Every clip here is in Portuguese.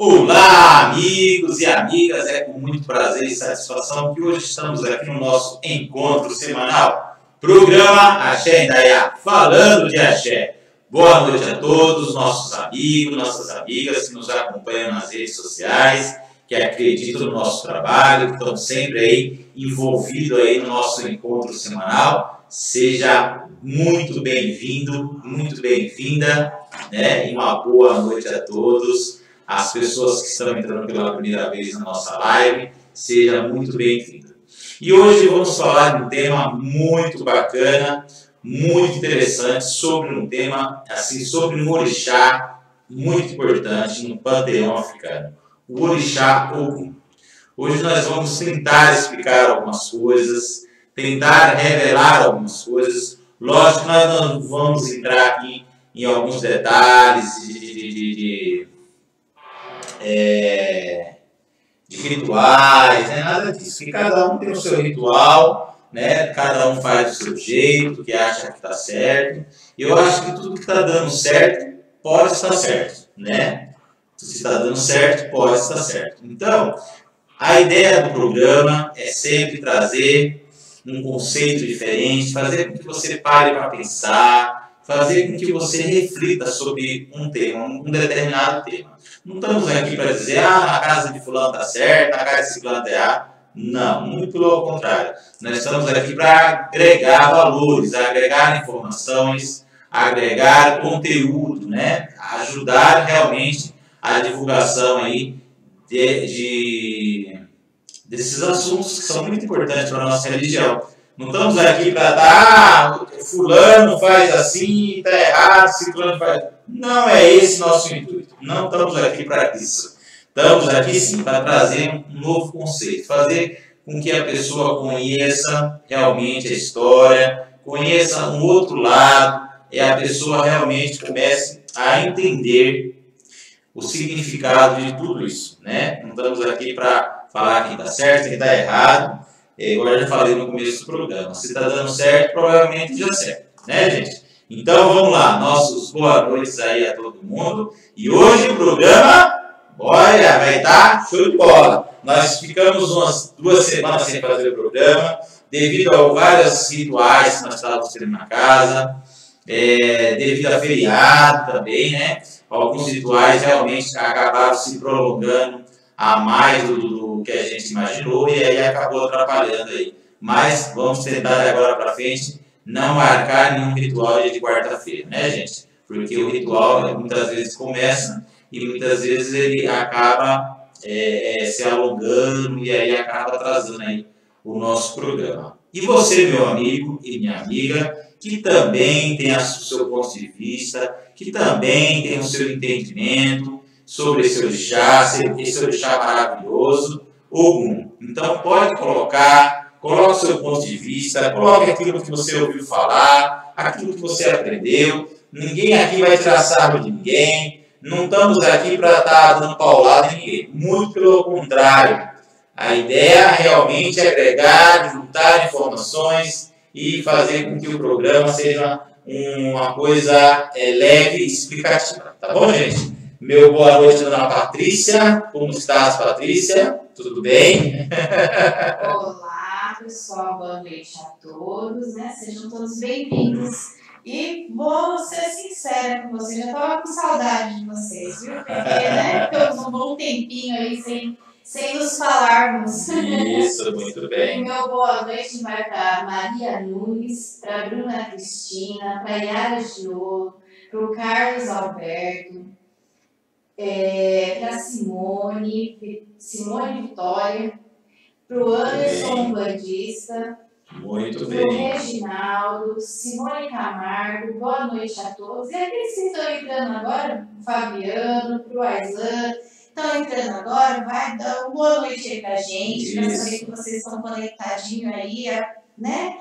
Olá, amigos e amigas, é com muito prazer e satisfação que hoje estamos aqui no nosso encontro semanal, programa Axé Indaiá, falando de Axé. Boa noite a todos, nossos amigos, nossas amigas que nos acompanham nas redes sociais, que acreditam no nosso trabalho, que estão sempre aí envolvidos aí no nosso encontro semanal. Seja muito bem-vindo, muito bem-vinda, né? E uma boa noite a todos. As pessoas que estão entrando pela primeira vez na nossa live, seja muito bem-vindo. E hoje vamos falar de um tema muito bacana, muito interessante, sobre um tema, assim, sobre um orixá muito importante no panteão africano, o orixá Ogum. Hoje nós vamos tentar explicar algumas coisas, tentar revelar algumas coisas. Lógico que nós não vamos entrar aqui em alguns detalhes de rituais, né? Nada disso, que cada um tem o seu ritual, né? Cada um faz do seu jeito, que acha que está certo. E eu acho que tudo que está dando certo pode estar certo, né? Se está dando certo, pode estar certo. Então, a ideia do programa é sempre trazer um conceito diferente, fazer com que você pare para pensar, fazer com que você reflita sobre um tema, um determinado tema. Não estamos aqui para dizer, na casa de fulano está certo, na casa de ciclano está errado. Não, muito pelo contrário. Nós estamos aqui para agregar valores, agregar informações, agregar conteúdo, né? Ajudar realmente a divulgação aí desses assuntos que são muito importantes para a nossa religião. Não estamos aqui para dar, fulano faz assim, está errado, ciclano faz... Não é esse nosso intuito. Não estamos aqui para isso. Estamos aqui sim para trazer um novo conceito, fazer com que a pessoa conheça realmente a história, conheça um outro lado, e a pessoa realmente comece a entender o significado de tudo isso, né? Não estamos aqui para falar quem está certo, quem está errado. Igual eu já falei no começo do programa. Se está dando certo, provavelmente já certo, né, gente? Então vamos lá, nossos boas noites aí a todo mundo. E hoje o programa, olha, vai estar show de bola. Nós ficamos umas 2 semanas sem fazer o programa, devido a vários rituais que nós estávamos tendo na casa, devido a feriado também, né? Alguns rituais realmente acabaram se prolongando a mais do que a gente imaginou e aí acabou atrapalhando aí. Mas vamos tentar agora para frente não marcar nenhum ritual de quarta-feira, né, gente? Porque o ritual muitas vezes começa e muitas vezes ele acaba se alongando e aí acaba atrasando aí o nosso programa. E você, meu amigo e minha amiga, que também tem o seu ponto de vista, que também tem o seu entendimento sobre esse orixá maravilhoso, Ogum. Então pode coloque o seu ponto de vista, coloque aquilo que você ouviu falar, aquilo que você aprendeu. Ninguém aqui vai tirar sarro de ninguém, não estamos aqui para estar dando paulada em ninguém. Muito pelo contrário. A ideia realmente é agregar, juntar informações e fazer com que o programa seja uma coisa leve e explicativa. Tá bom, gente? Meu boa noite, dona Patrícia. Como estás, Patrícia? Tudo bem? Olá, pessoal. Boa noite a todos, né? Sejam todos bem-vindos. E vou ser sincera com vocês, já estava com saudade de vocês, viu? Porque, né? Ficamos um bom tempinho aí sem nos falarmos. Isso, muito bem. O meu boa noite vai para Maria Nunes, para Bruna Cristina, para Yara Gio, para o Carlos Alberto, para Simone Vitória, para o Anderson Bandista, muito para o Reginaldo, Simone Camargo, boa noite a todos. E aqueles que estão entrando agora, o Fabiano, para o Aizan, estão entrando agora, vai dar uma boa noite aí para a gente, para saber que vocês estão conectadinhos aí, né?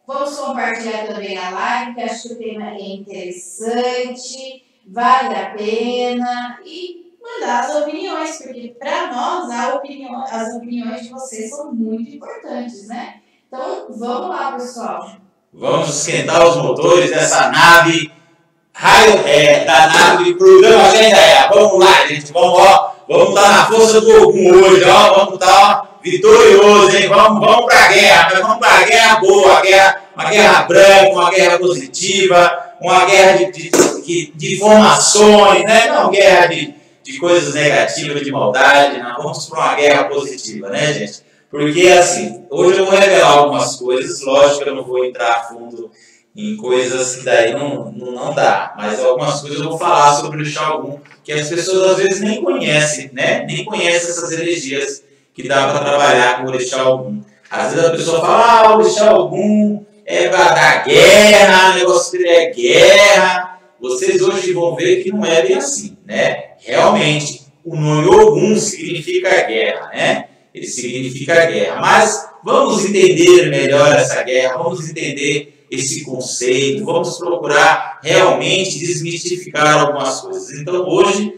Vamos compartilhar também a live, que acho que o tema é interessante, vale a pena, e mandar as opiniões, porque para nós as opiniões de vocês são muito importantes, né? Então, vamos lá, pessoal. Vamos esquentar os motores dessa nave da nave do programa Axé Indaiá. Vamos lá, gente. Vamos, vamos estar na força do Ogum hoje, ó, vamos estar vitorioso, hein? Vamos para a guerra, mas vamos para a guerra boa, uma guerra branca, uma guerra positiva, uma guerra de informações, né? Não guerra de coisas negativas, de maldade, não. Vamos para uma guerra positiva, né, gente? Porque, assim, hoje eu vou revelar algumas coisas, lógico que eu não vou entrar a fundo em coisas que daí não dá, mas algumas coisas eu vou falar sobre o Orixá Ogum, que as pessoas às vezes nem conhecem, né? Nem conhecem essas energias que dá para trabalhar com o Orixá Ogum. Às vezes a pessoa fala, o Orixá Ogum é para dar guerra, o negócio dele é guerra. Vocês hoje vão ver que não é bem assim, né? Realmente, o nome Ogum significa guerra, né? Ele significa guerra. Mas vamos entender melhor essa guerra, vamos entender esse conceito, vamos procurar realmente desmistificar algumas coisas. Então, hoje,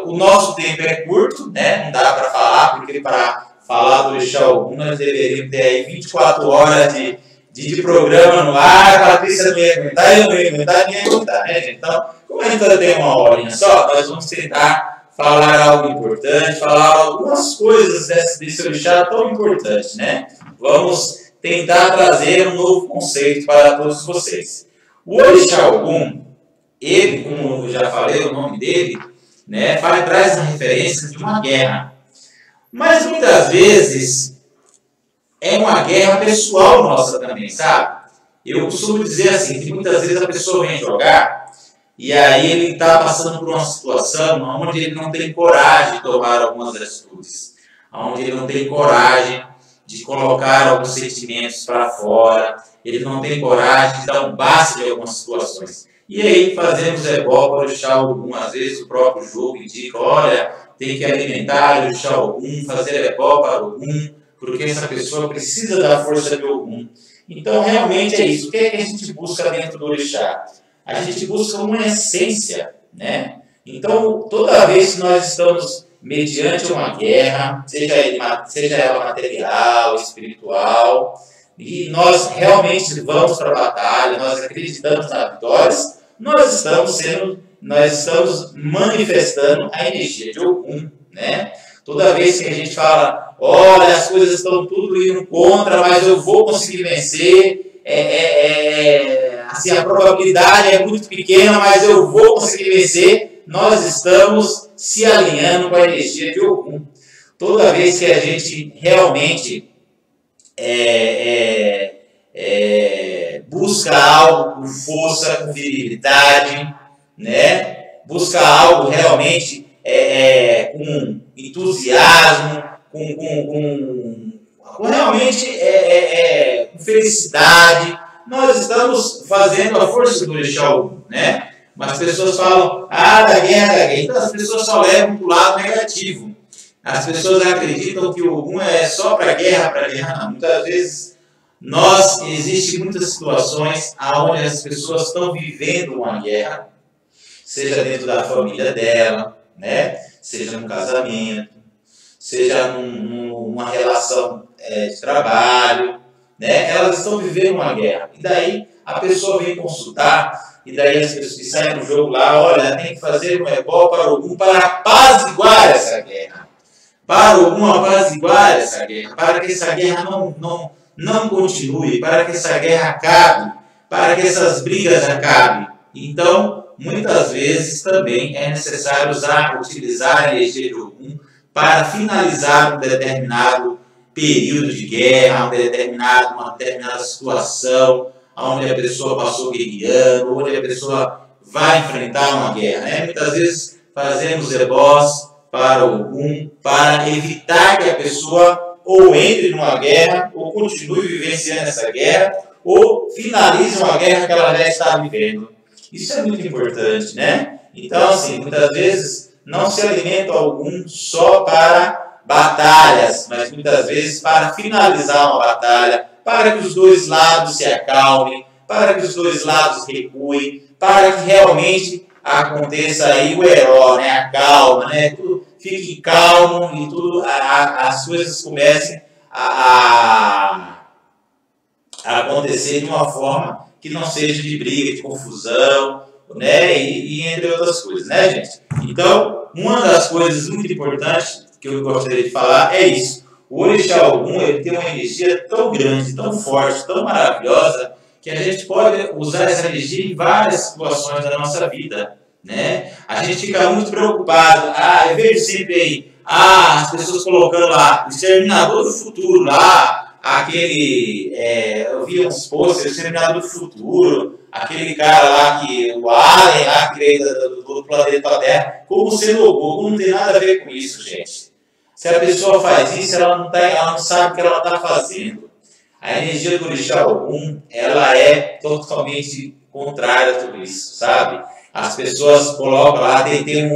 o nosso tempo é curto, né? Não dá para falar, porque para falar do Orixá Ogum, nós deveríamos ter aí 24 horas de programa no ar. A Patrícia não ia aguentar, eu não ia aguentar, ninguém ia aguentar, né, gente? Então, como a gente só tem uma horinha só, nós vamos tentar falar algo importante, falar algumas coisas desse Orixá tão importante, né? Vamos tentar trazer um novo conceito para todos vocês. O Orixá Ogum, ele, como eu já falei o nome dele, né, traz a referência de uma guerra. Mas muitas vezes é uma guerra pessoal nossa também, sabe? Eu costumo dizer assim, que muitas vezes a pessoa vem jogar e aí ele está passando por uma situação onde ele não tem coragem de tomar algumas atitudes, onde ele não tem coragem de colocar alguns sentimentos para fora, ele não tem coragem de dar um basta de algumas situações. E aí fazemos ebó para o Orixá Ogum, às vezes o próprio jogo indica, olha, tem que alimentar o Orixá Ogum, fazer ebó para o Ogum, porque essa pessoa precisa da força de Ogum. Então realmente é isso. O que é que a gente busca dentro do Orixá? A gente busca uma essência, né? Então toda vez que nós estamos mediante uma guerra, seja ela material, espiritual, e nós realmente vamos para a batalha, nós acreditamos nas vitórias, nós estamos manifestando a energia de Ogum, né? Toda vez que a gente fala, olha, as coisas estão tudo indo contra, mas eu vou conseguir vencer, assim, a probabilidade é muito pequena, mas eu vou conseguir vencer, nós estamos se alinhando com a energia de Ogum. Toda vez que a gente realmente busca algo com força, com virilidade, né? Busca algo realmente com entusiasmo, com realmente com felicidade, nós estamos fazendo a força do Orixá Ogum, né? Mas as pessoas falam, da guerra. Então as pessoas só levam para o lado negativo. As pessoas acreditam que o Ogum é só para guerra, não. Muitas vezes existem muitas situações onde as pessoas estão vivendo uma guerra, seja dentro da família dela, né? Seja num casamento, seja numa relação de trabalho, né? Elas estão vivendo uma guerra. E daí a pessoa vem consultar, e daí as pessoas que saem do jogo lá, olha, tem que fazer um ebó para Ogum para apaziguar essa guerra. Para Ogum apaziguar essa guerra, para que essa guerra não continue, para que essa guerra acabe, para que essas brigas acabem. Então, muitas vezes também é necessário utilizar a energia de Ogum para finalizar um determinado período de guerra, uma determinada situação, onde a pessoa passou guerreando, onde a pessoa vai enfrentar uma guerra, né? Muitas vezes fazemos ebós para Ogum, para evitar que a pessoa ou entre numa guerra, ou continue vivenciando essa guerra, ou finalize uma guerra que ela já está vivendo. Isso é muito importante, né? Então, assim, muitas vezes não se alimenta Ogum só para batalhas, mas muitas vezes para finalizar uma batalha, para que os dois lados se acalmem, para que os dois lados recuem, para que realmente aconteça aí o herói, né? A calma, né? Tudo fique calmo e tudo, as coisas comecem a acontecer de uma forma que não seja de briga, de confusão, né? E entre outras coisas, né, gente? Então, uma das coisas muito importantes que eu gostaria de falar é isso. O Orixá Ogum, ele tem uma energia tão grande, tão forte, tão maravilhosa, que a gente pode usar essa energia em várias situações da nossa vida, né? A gente fica muito preocupado. Eu vejo sempre aí, as pessoas colocando lá, o Exterminador do Futuro lá, eu vi uns posts, o Exterminador do Futuro, aquele cara lá, o Alien lá, que veio do planeta Terra, como sendo Ogum. Não tem nada a ver com isso, gente. Se a pessoa faz isso, ela não sabe o que ela está fazendo. A energia do Orixá Ogum, ela é totalmente contrária a tudo isso, sabe? As pessoas colocam lá, tem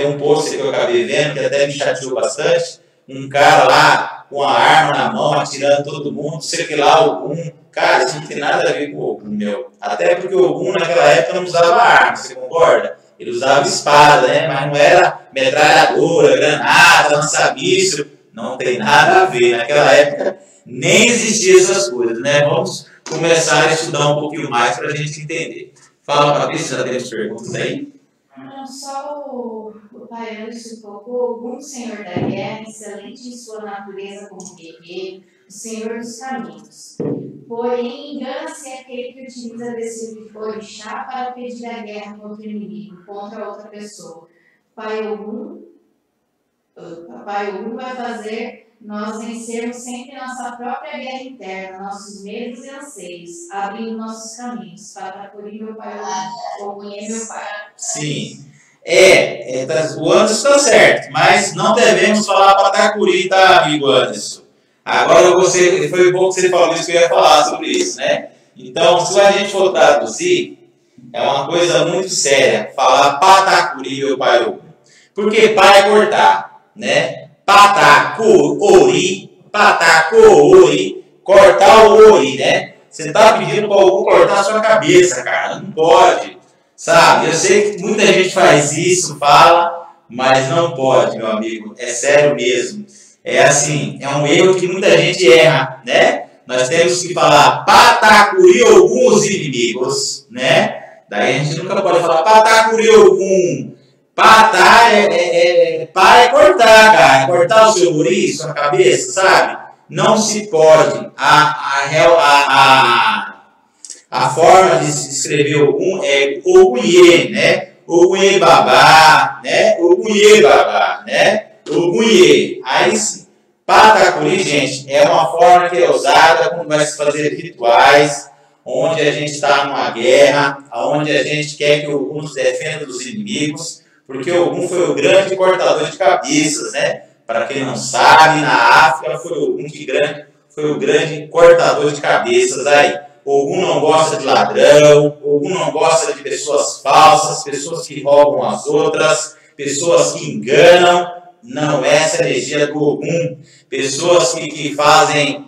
um post que eu acabei vendo, que até me chateou bastante, um cara lá com a arma na mão, atirando todo mundo, sei que lá, Ogum. Cara, isso não tem nada a ver com o Ogum, meu. Até porque o Ogum naquela época não usava arma, você concorda? Ele usava espada, né? Mas não era metralhadora, granada, lança-míssil. Não tem nada a ver. Naquela época nem existiam essas coisas, né? Vamos começar a estudar um pouquinho mais para a gente entender. Fala, Patrícia, já temos perguntas aí? Não, só o Pai Anderson colocou Ogum, Senhor da Guerra, excelente em sua natureza como guerreiro, o Senhor dos caminhos. Porém, engana-se aquele que utiliza desse orixá para pedir a guerra contra o inimigo, contra outra pessoa. Pai Ogum vai fazer nós vencermos sempre nossa própria guerra interna, nossos medos e anseios, abrindo nossos caminhos. Patacuri, meu pai Ogum é meu pai. Sim. O Anderson está certo, mas não devemos falar Patacuri, tá, amigo Anderson? Agora foi bom que você falou isso, que eu ia falar sobre isso, né? Então, se a gente for traduzir, é uma coisa muito séria falar Patacuri, meu pai Ogum. Porque pai é cortar, né? Patacuri, cortar o ori, né? Você está pedindo para algum cortar a sua cabeça, cara. Não pode, sabe? Eu sei que muita gente faz isso, fala, mas não pode, meu amigo. É sério mesmo. É assim, é um erro que muita gente erra, né? Nós temos que falar Patacuri Ogum os inimigos, né? Daí a gente nunca pode falar Patacuri Ogum. Patá é cortar, cara. Cortar o seu ori, sua cabeça, sabe? Não se pode. A forma de se escrever Ogum é Ogunhê, né? Ogunhê babá, né? Ogunhê babá, né? Ogunhê. Aí, Patacuri, gente, é uma forma que é usada quando vai se fazer rituais, onde a gente está numa guerra, onde a gente quer que o Ogum nos defenda dos inimigos, porque o Ogum foi o grande cortador de cabeças, né? Para quem não sabe, na África foi o Ogum que foi o grande cortador de cabeças aí. O Ogum não gosta de ladrão, o Ogum não gosta de pessoas falsas, pessoas que roubam as outras, pessoas que enganam. Não é essa energia do Ogum. Pessoas que fazem,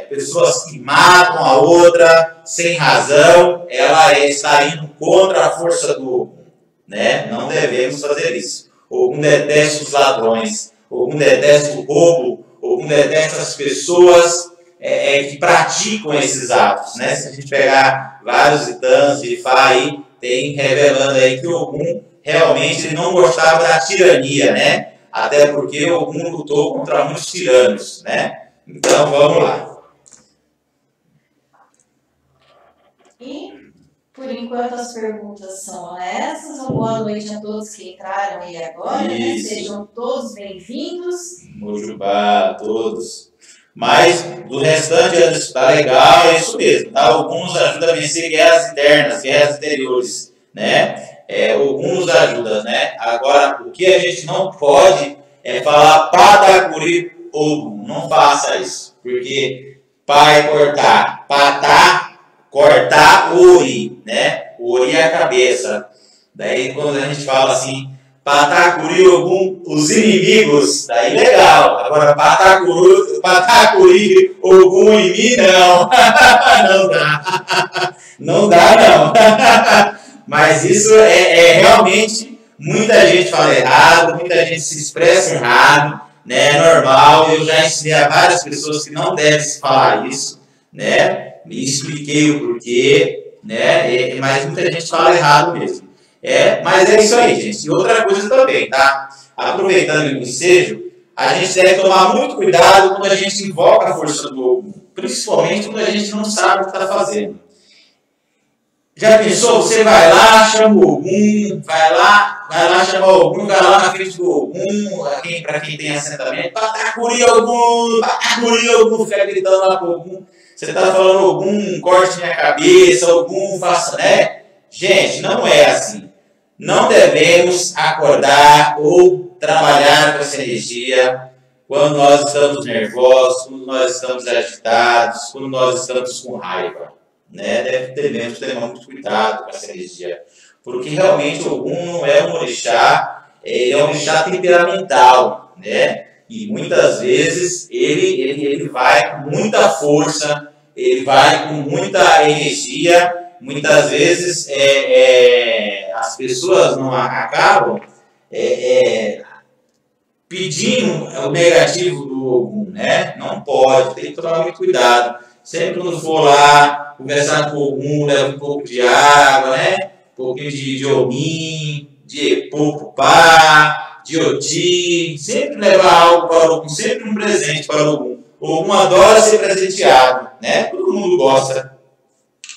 pessoas que matam a outra sem razão, ela está indo contra a força do Ogum, né? Não devemos fazer isso. O Ogum detesta os ladrões, o Ogum detesta o roubo, o Ogum detesta as pessoas que praticam esses atos, né? Se a gente pegar vários itãs de Ifá aí, tem revelando aí que o Ogum realmente ele não gostava da tirania, né? Até porque o Ogum lutou contra muitos tiranos, né? Então, vamos lá. E, por enquanto, as perguntas são essas. Uma boa noite a todos que entraram aí agora, né? Sejam todos bem-vindos. Mojubá a todos. Mas, do restante, está legal, é isso mesmo, tá? Ogum nos ajuda a vencer guerras internas, guerras interiores, né? Ogum nos ajuda, né? Agora, o que a gente não pode é falar Patacuri Ogum. Não faça isso. Porque pá é cortar. Patá, cortar o ori, né? O ori é a cabeça. Daí, quando a gente fala assim, Patacuri Ogum, os inimigos, daí legal. Agora, Patacuri Ogum em mim, não. Não dá. Não dá, não. Mas isso realmente, muita gente fala errado, muita gente se expressa errado, né? É normal, eu já ensinei a várias pessoas que não devem se falar isso, né? Me expliquei o porquê, né? Mas muita gente fala errado mesmo. Mas é isso aí, gente. E outra coisa também, tá? Aproveitando o ensejo, a gente deve tomar muito cuidado quando a gente invoca a força do Ogum, principalmente quando a gente não sabe o que está fazendo. Já pensou? Você vai lá, chama o Ogum, vai lá chamar o Ogum, vai lá na frente do Ogum, para quem tem assentamento, Patacuri Ogum, fica gritando lá pro Ogum. Você está falando, Ogum, corte minha cabeça, Ogum, faça, né? Gente, não é assim. Não devemos acordar ou trabalhar com essa energia quando nós estamos nervosos, quando nós estamos agitados, quando nós estamos com raiva. Né? Devemos ter muito cuidado com essa energia. Porque realmente o Ogum não é um orixá, ele é um orixá temperamental. Né? E muitas vezes ele vai com muita força, ele vai com muita energia. Muitas vezes as pessoas não acabam pedindo o negativo do Ogum, né? Não pode, tem que tomar muito cuidado. Sempre quando for lá conversar com o Ogum, leva um pouco de água, né? Um pouquinho de omim, de epopupá, de oti. Sempre levar algo para o Ogum, sempre um presente para o Ogum. O Ogum adora ser presenteado, né? Todo mundo gosta.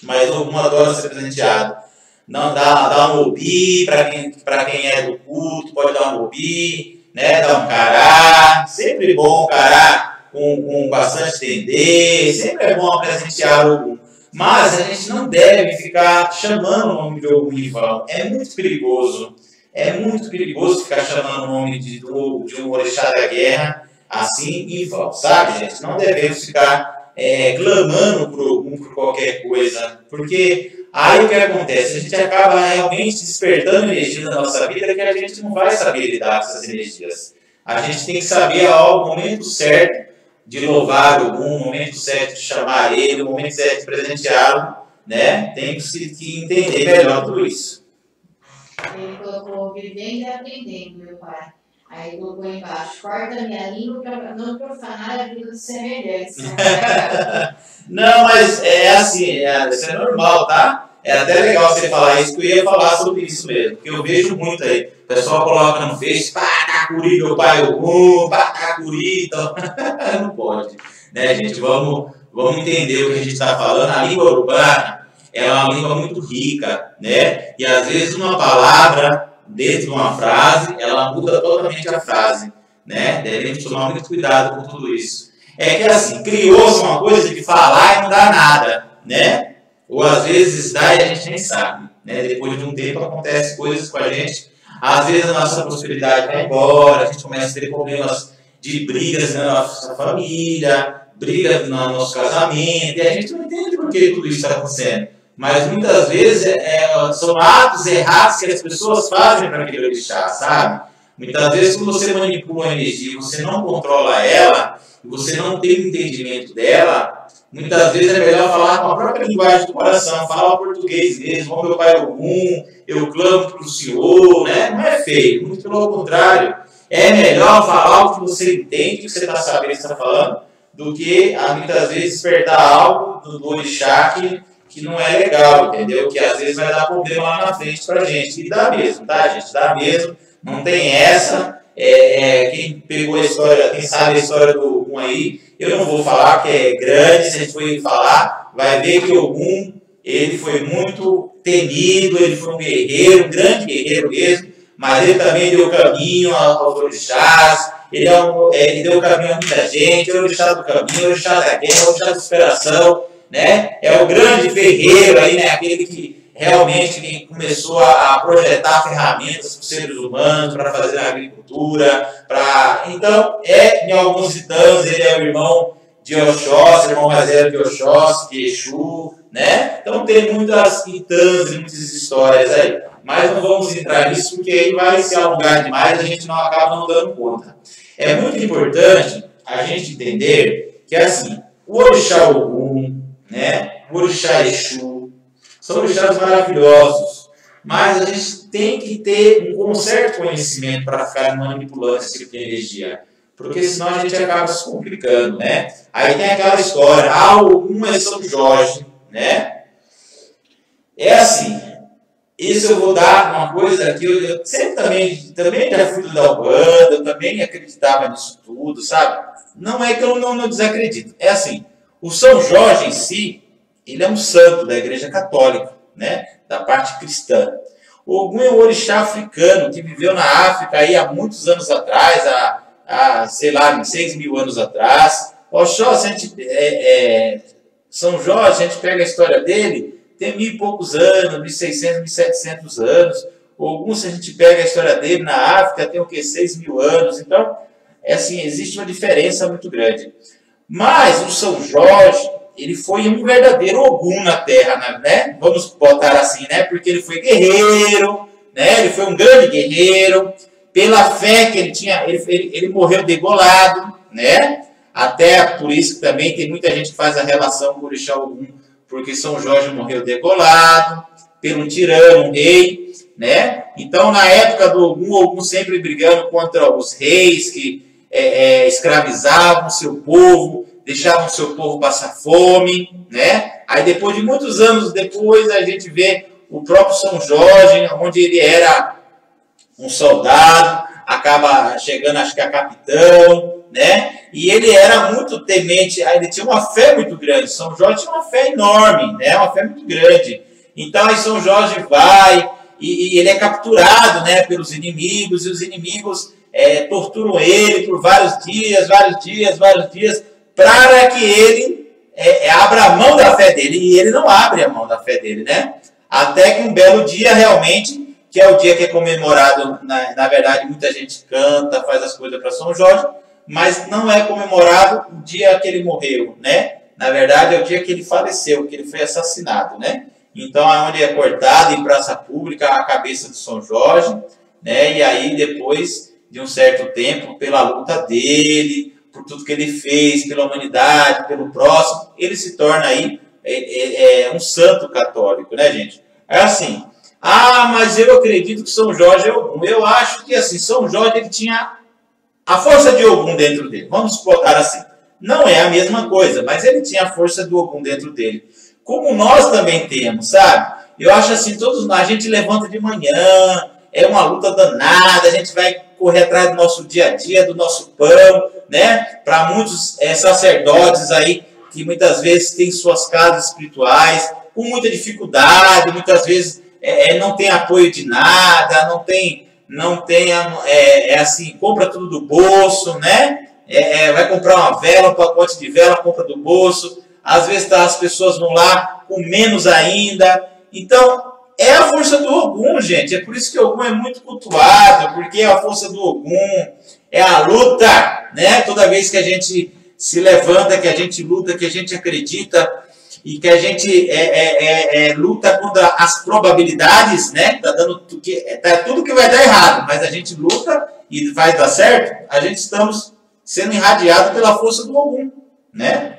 Mas o Ogum adora ser presenteado. Não dá um obi para quem é do culto, pode dar um obi, né? Dá um cará, sempre bom cará com bastante dendê, sempre é bom presentear o Ogum. Mas a gente não deve ficar chamando o nome de Ogum em vão. É muito perigoso. É muito perigoso ficar chamando o nome de um orixá da guerra assim em vão, sabe, gente? Não devemos ficar clamando por Ogum, por qualquer coisa, porque aí o que acontece? A gente acaba realmente despertando energia na nossa vida que a gente não vai saber lidar com essas energias. A gente tem que saber o momento certo de louvar Ogum, o momento certo de chamar ele, o momento certo de presenteá-lo, né? Tem que entender melhor tudo isso. Ele colocou vivendo e aprendendo, meu pai. Aí colocou embaixo, corta minha língua para não profanar a vida dos semelhantes. Não, mas é assim, isso é normal, tá? É até legal você falar isso, que eu ia falar sobre isso mesmo, porque eu vejo muito aí. O pessoal coloca no Face, Patacuri, meu pai Ogum, Patacuri, então não pode. Né, gente? Vamos entender o que a gente está falando. A língua urbana é uma língua muito rica, né? E às vezes uma palavra dentro de uma frase, ela muda totalmente a frase, né? Devemos tomar muito cuidado com tudo isso. É que assim, criou-se uma coisa de falar e não dá nada, né? Ou às vezes dá e a gente nem sabe, né? Depois de um tempo acontece coisas com a gente, às vezes a nossa prosperidade vai embora, a gente começa a ter problemas de brigas na nossa família, brigas no nosso casamento, e a gente não entende por que tudo isso está acontecendo. Mas muitas vezes são atos errados que as pessoas fazem para aquele orixá, sabe? Muitas vezes quando você manipula a energia, você não controla ela, você não tem o entendimento dela, muitas vezes é melhor falar com a própria linguagem do coração, falar português mesmo, ó meu pai Ogum, eu clamo para o Senhor, né? Não é feio, muito pelo contrário. É melhor falar o que você entende, o que você está sabendo que está falando, do que muitas vezes despertar algo do orixá que não é legal, entendeu? Que às vezes vai dar problema lá na frente pra gente. E dá mesmo, tá, gente? Dá mesmo. Não tem essa. Quem pegou a história, quem sabe a história do Ogum aí, eu não vou falar que é grande, se a gente for falar, vai ver que o Ogum, ele foi muito temido, ele foi um guerreiro, um grande guerreiro mesmo, mas ele também deu caminho aos orixás, ele deu caminho a muita gente, é o orixá do caminho, é o orixá da guerra, é o orixá da superação, né? É o grande ferreiro aí, né? Aquele que realmente começou a projetar ferramentas para os seres humanos, para fazer a agricultura, então, em alguns titãs, ele é o irmão de Oxóssi, irmão mais velho de Oxóssi, de Exu, né? Então tem muitas titãs e muitas histórias aí. Mas não vamos entrar nisso, porque aí vai se alongar demais, a gente não acaba não dando conta. É muito importante a gente entender que, assim, o orixá Ogum, né? O orixá Exu, são orixás maravilhosos, mas a gente tem que ter um certo conhecimento para ficar manipulando esse tipo de energia, porque senão a gente acaba se complicando, né? Aí tem aquela história, o Ogum é São Jorge, né? É assim, isso eu vou dar uma coisa que eu sempre também já fui da Umbanda, eu também acreditava nisso tudo, sabe? Não é que eu não desacredito. É assim, o São Jorge em si, ele é um santo da Igreja Católica, né? Da parte cristã. O Ogum é um orixá africano que viveu na África aí há muitos anos atrás, sei lá, 6.000 anos atrás. Oxóssi, São Jorge, a gente pega a história dele, tem 1.000 e poucos anos, 1.600, 1.700 anos. O Ogum, se a gente pega a história dele na África, tem o quê? 6.000 anos. Então, é assim, existe uma diferença muito grande. Mas o São Jorge, ele foi um verdadeiro Ogum na Terra, né? Vamos botar assim, né? Porque ele foi guerreiro, né? Ele foi um grande guerreiro. Pela fé que ele tinha, ele morreu degolado, né? Até por isso que também tem muita gente que faz a relação com o orixá Ogum, porque São Jorge morreu degolado, pelo um tirano, um rei, né? Então, na época do Ogum, o Ogum sempre brigando contra os reis que escravizavam o seu povo, deixavam o seu povo passar fome, né? Aí, depois de muitos anos depois, a gente vê o próprio São Jorge, onde ele era um soldado, acaba chegando, acho que a capitão, né? E ele era muito temente, ele tinha uma fé muito grande. São Jorge tinha uma fé enorme, né? Uma fé muito grande. Então aí São Jorge vai e ele é capturado, né, pelos inimigos, e os inimigos torturam ele por vários dias, para que ele abra a mão da fé dele. E ele não abre a mão da fé dele, né? Até que um belo dia, realmente, que é o dia que é comemorado, na verdade, muita gente canta, faz as coisas para São Jorge, mas não é comemorado o dia que ele morreu, né? Na verdade, é o dia que ele faleceu, que ele foi assassinado, né? Então, é onde é cortada em praça pública a cabeça de São Jorge, né? E aí, depois de um certo tempo, pela luta dele, por tudo que ele fez, pela humanidade, pelo próximo, ele se torna aí um santo católico, né, gente? É assim, mas eu acredito que São Jorge é Ogum. Eu acho que, assim, São Jorge ele tinha a força de Ogum dentro dele. Vamos colocar assim. Não é a mesma coisa, mas ele tinha a força do Ogum dentro dele. Como nós também temos, sabe? Eu acho assim, a gente levanta de manhã, é uma luta danada, a gente vai correr atrás do nosso dia a dia, do nosso pão, né? Para muitos sacerdotes aí, que muitas vezes têm suas casas espirituais, com muita dificuldade, muitas vezes não tem apoio de nada, não tem assim, compra tudo do bolso, né? Vai comprar uma vela, um pacote de vela, compra do bolso. Às vezes as pessoas vão lá com menos ainda. Então, é a força do Ogum, gente. É por isso que o Ogum é muito cultuado, porque é a força do Ogum, é a luta, né? Toda vez que a gente se levanta, que a gente luta, que a gente acredita e que a gente luta contra as probabilidades, né? Tá tudo que vai dar errado, mas a gente luta e vai dar certo. A gente estamos sendo irradiado pela força do Ogum, né?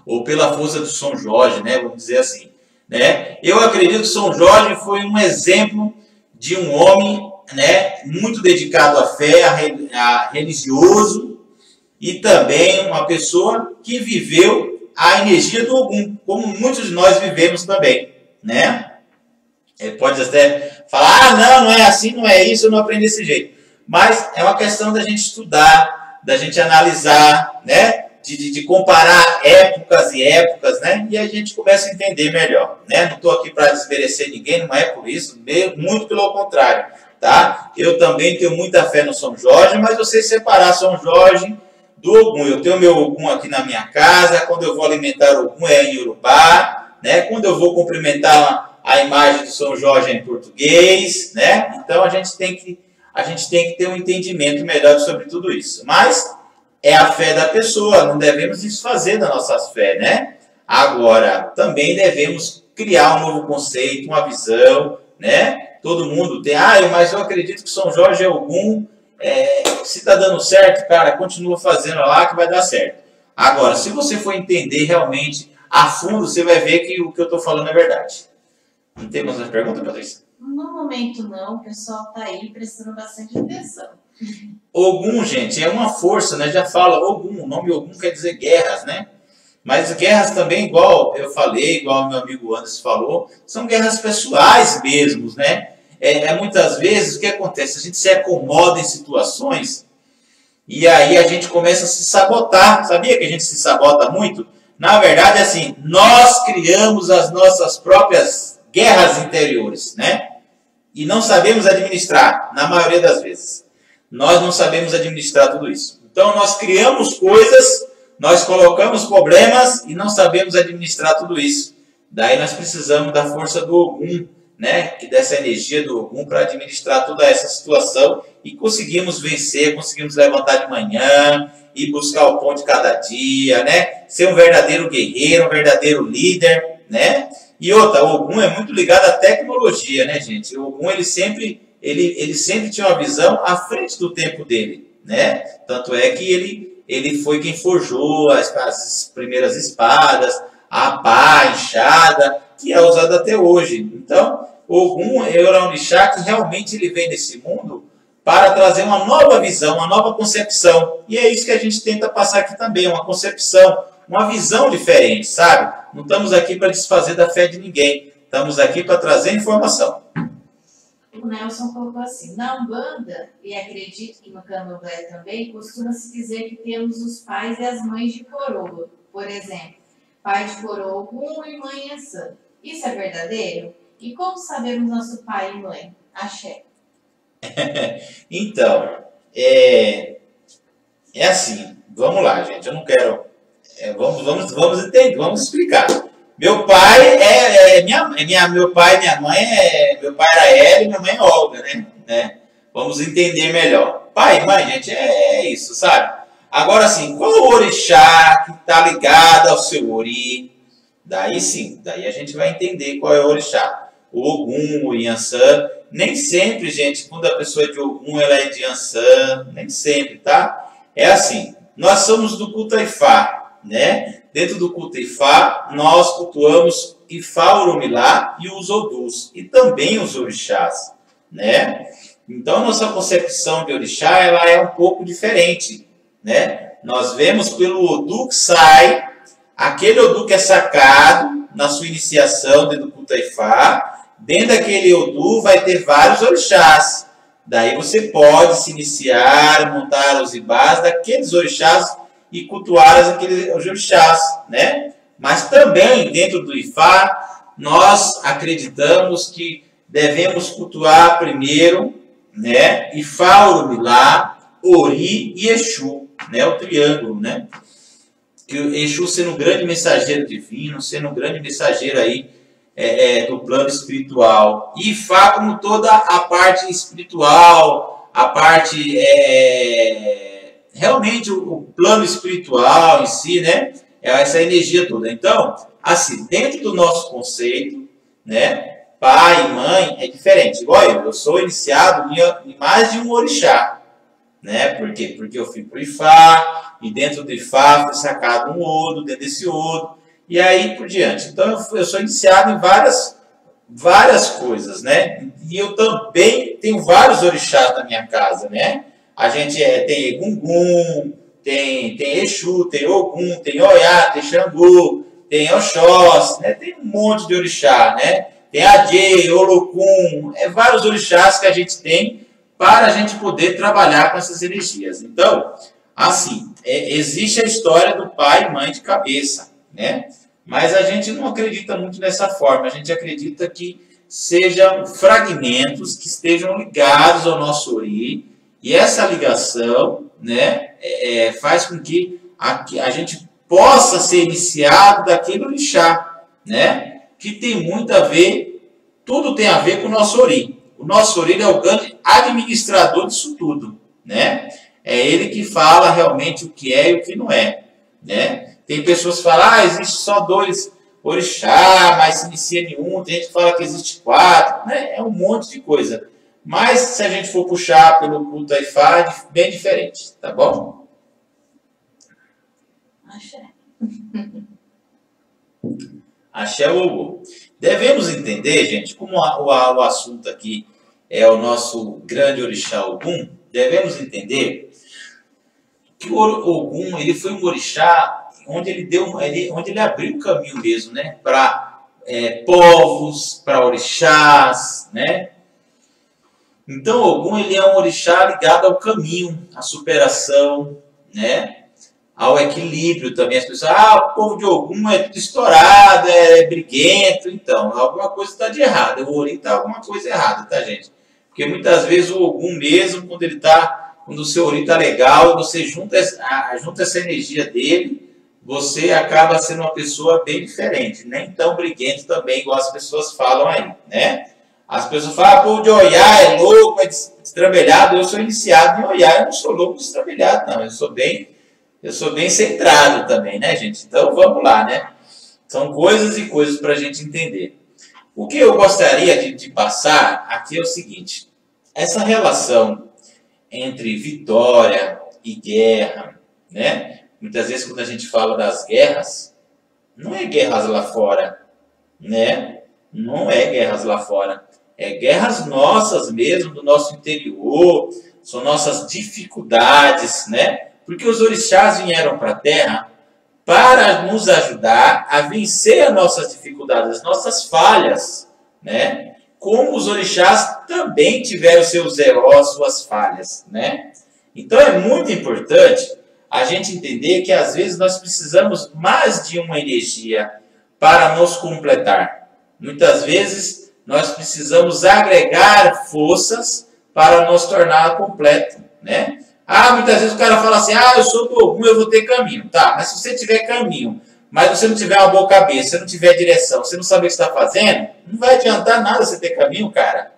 Ou pela força do São Jorge, né? Vamos dizer assim, né? Eu acredito que São Jorge foi um exemplo de um homem, né, muito dedicado à fé, a religioso, e também uma pessoa que viveu a energia do Ogum, como muitos de nós vivemos também, né? Pode até falar, não é assim, não é isso, eu não aprendi desse jeito. Mas é uma questão da gente estudar, da gente analisar, né? De comparar épocas e épocas, né? E a gente começa a entender melhor, né? Não estou aqui para desmerecer ninguém, não é por isso, muito pelo contrário, tá? Eu também tenho muita fé no São Jorge, mas eu sei separar São Jorge do Ogum. Eu tenho meu Ogum aqui na minha casa, quando eu vou alimentar o Ogum é em Yorubá, né? Quando eu vou cumprimentar a imagem de São Jorge é em português, né? Então a gente tem que ter um entendimento melhor sobre tudo isso. Mas é a fé da pessoa, não devemos desfazer da nossa fé, né? Agora, também devemos criar um novo conceito, uma visão, né? Todo mundo tem, mas eu acredito que São Jorge é Ogum, se está dando certo, cara, continua fazendo lá que vai dar certo. Agora, se você for entender realmente a fundo, você vai ver que o que eu estou falando é verdade. Não tem mais uma pergunta, Patrícia? No momento não, o pessoal está aí prestando bastante atenção. Ogum, gente, é uma força, né? Já fala Ogum, o nome Ogum quer dizer guerras, né? Mas guerras também, igual eu falei, igual meu amigo Anderson falou, são guerras pessoais mesmo, né? Muitas vezes o que acontece? A gente se acomoda em situações e aí a gente começa a se sabotar. Sabia que a gente se sabota muito? Na verdade, assim, nós criamos as nossas próprias guerras interiores, né? E não sabemos administrar, na maioria das vezes. Nós não sabemos administrar tudo isso. Então, nós criamos coisas, nós colocamos problemas e não sabemos administrar tudo isso. Daí nós precisamos da força do Ogum, né? Que dessa energia do Ogum para administrar toda essa situação e conseguimos vencer, conseguimos levantar de manhã e buscar o pão de cada dia, né? Ser um verdadeiro guerreiro, um verdadeiro líder, né? E outra, o Ogum é muito ligado à tecnologia, né, gente? O Ogum, ele sempre tinha uma visão à frente do tempo dele, né? Tanto é que ele foi quem forjou as primeiras espadas, a pá, a enxada, que é usada até hoje. Então, o Ogum é o orixá que realmente ele vem nesse mundo para trazer uma nova visão, uma nova concepção. E é isso que a gente tenta passar aqui também, uma concepção, uma visão diferente, sabe? Não estamos aqui para desfazer da fé de ninguém. Estamos aqui para trazer informação. O Nelson colocou assim: na Umbanda, e acredito que no Candomblé também, costuma-se dizer que temos os pais e as mães de coroa. Por exemplo, pai de coroa Ogum e mãe Iansã. Isso é verdadeiro? E como sabemos nosso pai e mãe? Axé. Então, é assim. Vamos lá, gente. Eu não quero... Vamos entender, vamos explicar. Meu pai meu pai e minha mãe meu pai era Hélio e minha mãe é Olga, né? Vamos entender melhor. Pai e mãe, gente, é isso, sabe? Agora sim, qual o orixá que está ligado ao seu ori? Daí sim, daí a gente vai entender qual é o orixá. O Ogum, o Iansã, nem sempre, gente, quando a pessoa é de Ogum, ela é de Iansã, nem sempre, tá? É assim, nós somos do culto a Ifá, né? Dentro do culto Ifá, nós cultuamos Ifá, Orumilá e os Odus, e também os orixás, né? Então, nossa concepção de orixá, ela é um pouco diferente, né? Nós vemos pelo Odu que sai, aquele Odu que é sacado na sua iniciação dentro do culto Ifá, dentro daquele Odu vai ter vários orixás. Daí você pode se iniciar, montar os ibás daqueles orixás e cultuar aqueles orixás, né? Mas também, dentro do Ifá, nós acreditamos que devemos cultuar primeiro, né? Ifá, Orumilá, Ori e Exu, né? O triângulo, né? Que o Exu sendo um grande mensageiro divino, sendo um grande mensageiro aí do plano espiritual. E Ifá como toda a parte espiritual, a parte... realmente o plano espiritual em si, né? É essa energia toda. Então, assim, dentro do nosso conceito, né? Pai e mãe é diferente. Igual eu sou iniciado em mais de um orixá, né? Por quê? Porque eu fui para o Ifá, e dentro do Ifá foi sacado um Odo, dentro desse Odo, e aí por diante. Então, eu sou iniciado em várias coisas, né? E eu também tenho vários orixás na minha casa, né? A gente tem Egungun, tem Exu, tem Ogum, tem Oiá, tem Xangô, tem Oxós, né? Tem um monte de orixá, né? Tem Adjei, Olokun, vários orixás que a gente tem para a gente poder trabalhar com essas energias. Então, assim, existe a história do pai e mãe de cabeça, né? Mas a gente não acredita muito nessa forma, a gente acredita que sejam fragmentos que estejam ligados ao nosso ori. E essa ligação, né, faz com que a gente possa ser iniciado daquele orixá, né, que tem muito a ver, tudo tem a ver com o nosso ori. O nosso ori é o grande administrador disso tudo, né? É ele que fala realmente o que é e o que não é, né? Tem pessoas que falam, existe só 2 orixá, mas se inicia nenhum. Tem gente que fala que existe 4, né? É um monte de coisa. Mas se a gente for puxar pelo culto a Ifá, é bem diferente, tá bom? Axé. Axé Ogum. Devemos entender, gente, como o assunto aqui é o nosso grande orixá Ogum, devemos entender que o Ogum ele foi um orixá onde ele onde ele abriu o caminho mesmo, né? Para povos, para orixás, né? Então Ogum ele é um orixá ligado ao caminho, à superação, né? Ao equilíbrio também. As pessoas, o povo de Ogum é tudo estourado, é briguento. Então, alguma coisa está de errado. O Ori está alguma coisa errada, tá, gente? Porque muitas vezes o Ogum mesmo, quando o seu Ori está legal, você junta essa energia dele, você acaba sendo uma pessoa bem diferente. Nem tão briguento também, igual as pessoas falam aí, né? As pessoas falam, povo de Oiá é louco, é destrambelhado. Eu sou iniciado em Oiá, eu não sou louco destrambelhado, não. Eu sou bem centrado também, né, gente? Então, vamos lá, né? São coisas e coisas para a gente entender. O que eu gostaria de passar aqui é o seguinte. Essa relação entre vitória e guerra, né? Muitas vezes, quando a gente fala das guerras, não é guerras lá fora, né? Não é guerras lá fora. É guerras nossas mesmo, do nosso interior, são nossas dificuldades, né? Porque os orixás vieram para a Terra para nos ajudar a vencer as nossas dificuldades, as nossas falhas, né? Como os orixás também tiveram seus erros, suas falhas, né? Então é muito importante a gente entender que às vezes nós precisamos mais de uma energia para nos completar. Muitas vezes nós precisamos agregar forças para nos tornar completo, né? Muitas vezes o cara fala assim, eu sou do Ogum, eu vou ter caminho. Tá, mas se você tiver caminho, mas você não tiver uma boa cabeça, você não tiver direção, você não sabe o que está fazendo, não vai adiantar nada você ter caminho, cara.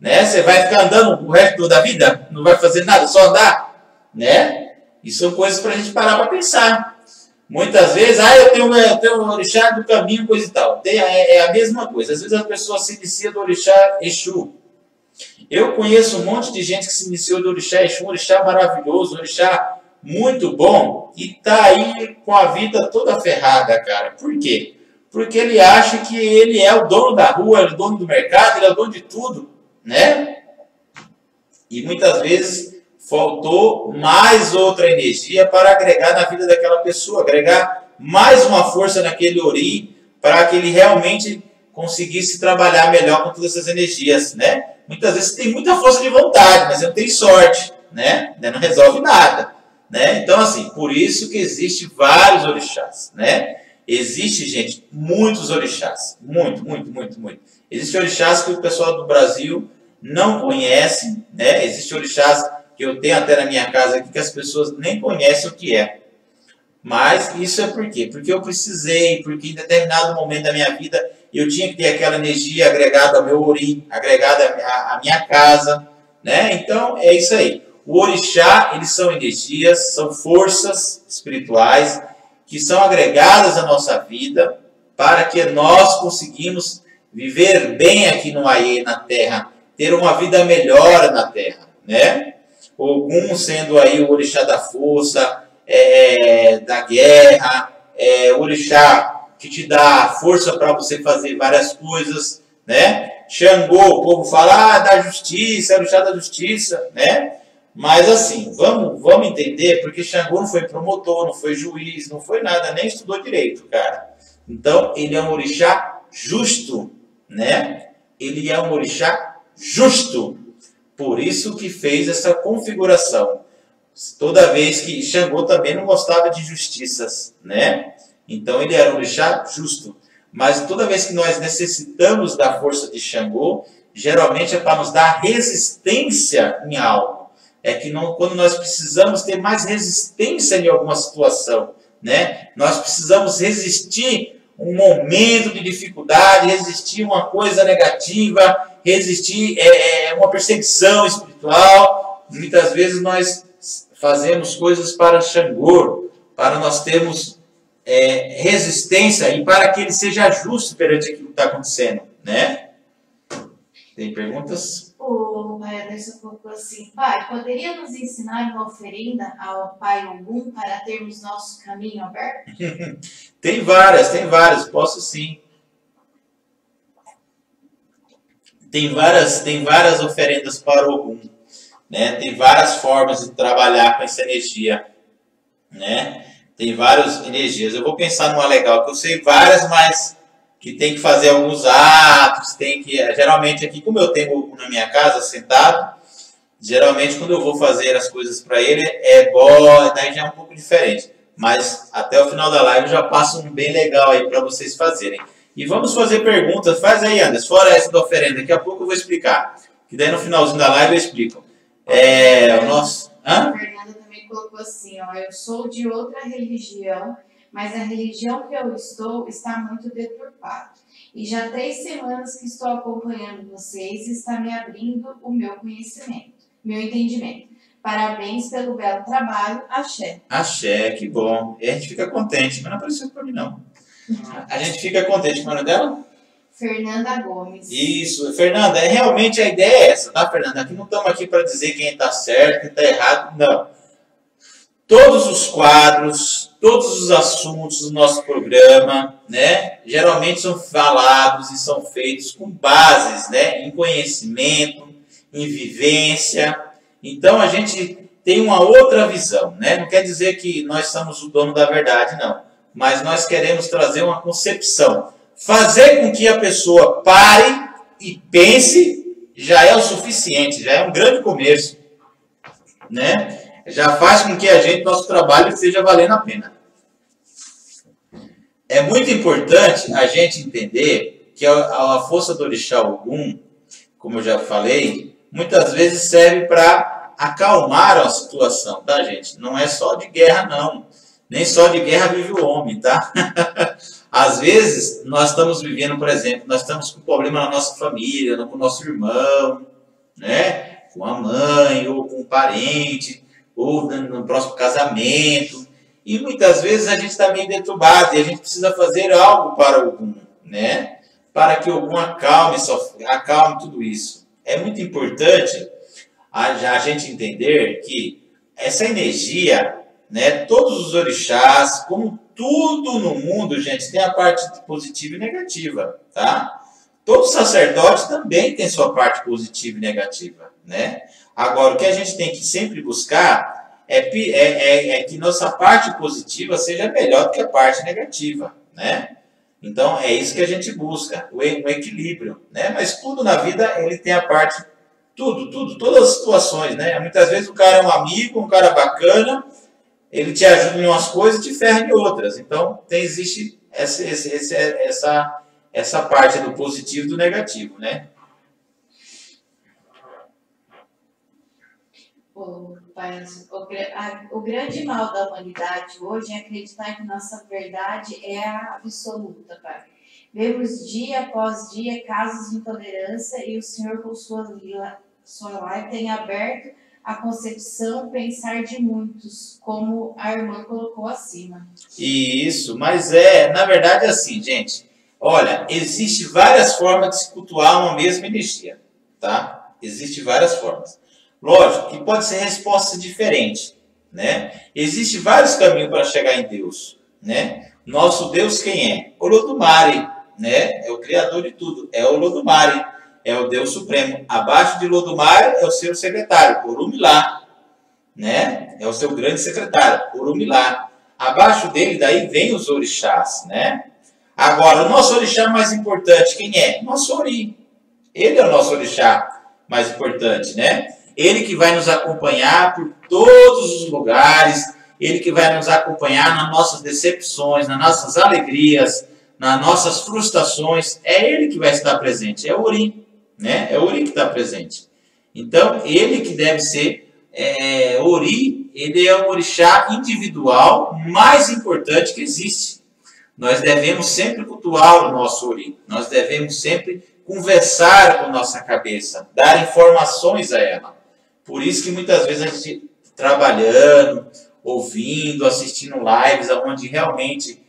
Né? Você vai ficar andando o resto da vida, não vai fazer nada, só andar, né? Isso são coisas para a gente parar para pensar. Muitas vezes, eu tenho um orixá do caminho, coisa e tal. É a mesma coisa. Às vezes as pessoas se iniciam do orixá Exu. Eu conheço um monte de gente que se iniciou do orixá Exu, um orixá maravilhoso, um orixá muito bom, e tá aí com a vida toda ferrada, cara. Por quê? Porque ele acha que ele é o dono da rua, ele é o dono do mercado, ele é o dono de tudo, né? E muitas vezes faltou mais outra energia para agregar na vida daquela pessoa, agregar mais uma força naquele ori, para que ele realmente conseguisse trabalhar melhor com todas essas energias, né? Muitas vezes você tem muita força de vontade, mas você não tem sorte, né? Não resolve nada, né? Então, assim, por isso que existe vários orixás, né? Existe, gente, muitos orixás, muito. Existem orixás que o pessoal do Brasil não conhece, né? Existem orixás que eu tenho até na minha casa aqui que as pessoas nem conhecem o que é. Mas isso é por quê? Porque eu precisei, porque em determinado momento da minha vida eu tinha que ter aquela energia agregada ao meu ori, agregada à minha casa, né? Então é isso aí. O orixá, eles são energias, são forças espirituais que são agregadas à nossa vida para que nós conseguimos viver bem aqui no Aie, na Terra, ter uma vida melhor na Terra, né? Ogum sendo aí o orixá da força, da guerra, o orixá que te dá força para você fazer várias coisas, né? Xangô, o povo fala, da justiça, é o orixá da justiça, né? Mas assim, vamos entender, porque Xangô não foi promotor, não foi juiz, não foi nada, nem estudou direito, cara. Então, ele é um orixá justo, né? Ele é um orixá justo. Por isso que fez essa configuração. Toda vez que Xangô também não gostava de justiças, né? Então ele era um orixá justo. Mas toda vez que nós necessitamos da força de Xangô, geralmente é para nos dar resistência em algo. É que quando nós precisamos ter mais resistência em alguma situação, né? Nós precisamos resistir um momento de dificuldade, resistir uma coisa negativa, resistir uma perseguição espiritual. Muitas vezes nós fazemos coisas para Xangô, para nós termos resistência e para que ele seja justo perante aquilo que está acontecendo, né? Tem perguntas? O pai Anderson colocou assim: pai, poderia nos ensinar uma oferenda ao pai Ogum para termos nosso caminho aberto? Tem várias, posso sim. Tem várias oferendas para Ogum, né? Tem várias formas de trabalhar com essa energia, né? Tem várias energias. Eu vou pensar numa legal, que eu sei várias, mas que tem que fazer alguns atos, tem que... Geralmente aqui, como eu tenho na minha casa, sentado, geralmente quando eu vou fazer as coisas para ele, é bom, daí já é um pouco diferente. Mas até o final da live eu já passo um bem legal aí para vocês fazerem. E vamos fazer perguntas. Faz aí, Anderson, fora essa da oferenda, daqui a pouco eu vou explicar. Que daí no finalzinho da live eu explico. O nosso... A Fernanda também colocou assim, ó, eu sou de outra religião, mas a religião que eu estou está muito deturpada. E já 3 semanas que estou acompanhando vocês e está me abrindo o meu conhecimento, meu entendimento. Parabéns pelo belo trabalho, axé. Axé, que bom. E a gente fica contente, mas não apareceu para mim não. A gente fica contente com o nome dela? Fernanda Gomes. Isso, Fernanda, realmente a ideia é essa, tá, Fernanda? Aqui não estamos aqui para dizer quem está certo, quem está errado, não. Todos os quadros, todos os assuntos do nosso programa, né, geralmente são falados e são feitos com bases, né, em conhecimento, em vivência. Então a gente tem uma outra visão, né? Não quer dizer que nós somos o dono da verdade, não. Mas nós queremos trazer uma concepção. Fazer com que a pessoa pare e pense já é o suficiente, já é um grande começo, né? Já faz com que nosso trabalho esteja valendo a pena. É muito importante a gente entender que a força do Orixá Ogum, como eu já falei, muitas vezes serve para acalmar a situação, tá, gente? Não é só de guerra, não. Nem só de guerra vive o homem, tá? Às vezes, nós estamos vivendo, por exemplo, nós estamos com problema na nossa família, com o nosso irmão, né? Com a mãe, ou com um parente, ou no próximo casamento. E muitas vezes a gente está meio deturbado e a gente precisa fazer algo para algum, né? Para que algum acalme tudo isso. É muito importante a gente entender que essa energia, né, todos os orixás, como tudo no mundo, gente, tem a parte positiva e negativa, tá? Todo sacerdote também tem sua parte positiva e negativa, né? Agora, o que a gente tem que sempre buscar é que nossa parte positiva seja melhor do que a parte negativa, né? Então, é isso que a gente busca, o equilíbrio, né? Mas tudo na vida, ele tem a parte, todas as situações, né? Muitas vezes o cara é um amigo, um cara bacana, ele te ajuda em umas coisas e te ferra em outras. Então, existe essa parte do positivo e do negativo, né? O grande mal da humanidade hoje é acreditar que nossa verdade é a absoluta, Pai. Vemos dia após dia casos de intolerância e o Senhor, com sua live, tem aberto a concepção, pensar de muitos, como a irmã colocou acima. Isso, mas na verdade é assim, gente. Olha, existe várias formas de se cultuar uma mesma energia, tá? Existem várias formas. Lógico que pode ser resposta diferente, né? Existem vários caminhos para chegar em Deus, né? Nosso Deus quem é? Olodumare, né? É o criador de tudo, é Olodumare, é o Deus Supremo. Abaixo de Olodumare é o seu secretário, Orumilá, né? É o seu grande secretário, Orumilá. Abaixo dele, daí vem os orixás, né? Agora, o nosso orixá mais importante, quem é? Nosso Ori. Ele é o nosso orixá mais importante, né? Ele que vai nos acompanhar por todos os lugares, ele que vai nos acompanhar nas nossas decepções, nas nossas alegrias, nas nossas frustrações. É ele que vai estar presente, é o Ori, né? É o Ori que está presente. Então, ele que deve ser Ori, ele é o orixá individual mais importante que existe. Nós devemos sempre cultuar o nosso Ori, nós devemos sempre conversar com nossa cabeça, dar informações a ela. Por isso que muitas vezes a gente trabalhando, ouvindo, assistindo lives, onde realmente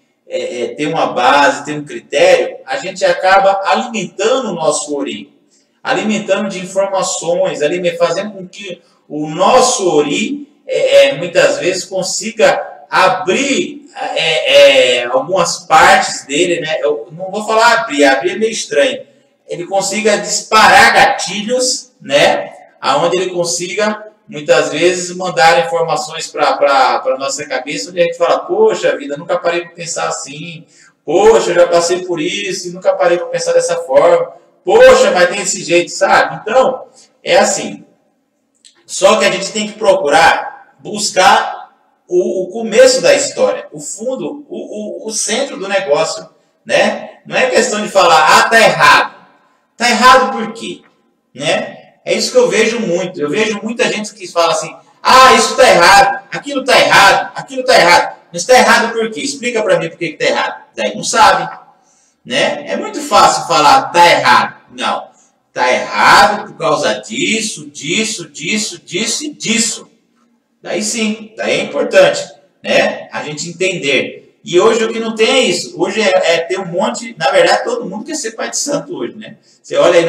tem uma base, tem um critério, a gente acaba alimentando o nosso Ori, alimentando de informações, fazendo com que o nosso Ori muitas vezes consiga abrir algumas partes dele, né? Eu não vou falar abrir é meio estranho. Ele consiga disparar gatilhos, né? Aonde ele consiga muitas vezes mandaram informações para a nossa cabeça, onde a gente fala, poxa vida, nunca parei para pensar assim, poxa, eu já passei por isso e nunca parei para pensar dessa forma, poxa, mas tem esse jeito, sabe? Então, é assim, só que a gente tem que procurar buscar o começo da história, o fundo, o centro do negócio, né? Não é questão de falar, tá errado. Tá errado por quê? Né? É isso que eu vejo muito. Eu vejo muita gente que fala assim, isso tá errado, aquilo tá errado, aquilo tá errado. Mas tá errado por quê? Explica para mim por que tá errado. Daí não sabe. Né? É muito fácil falar, tá errado. Não. Tá errado por causa disso, disso, disso, disso e disso. Daí sim, daí é importante, né? A gente entender. E hoje o que não tem é isso. Hoje ter um monte... Na verdade, todo mundo quer ser pai de santo hoje, né? Você olha aí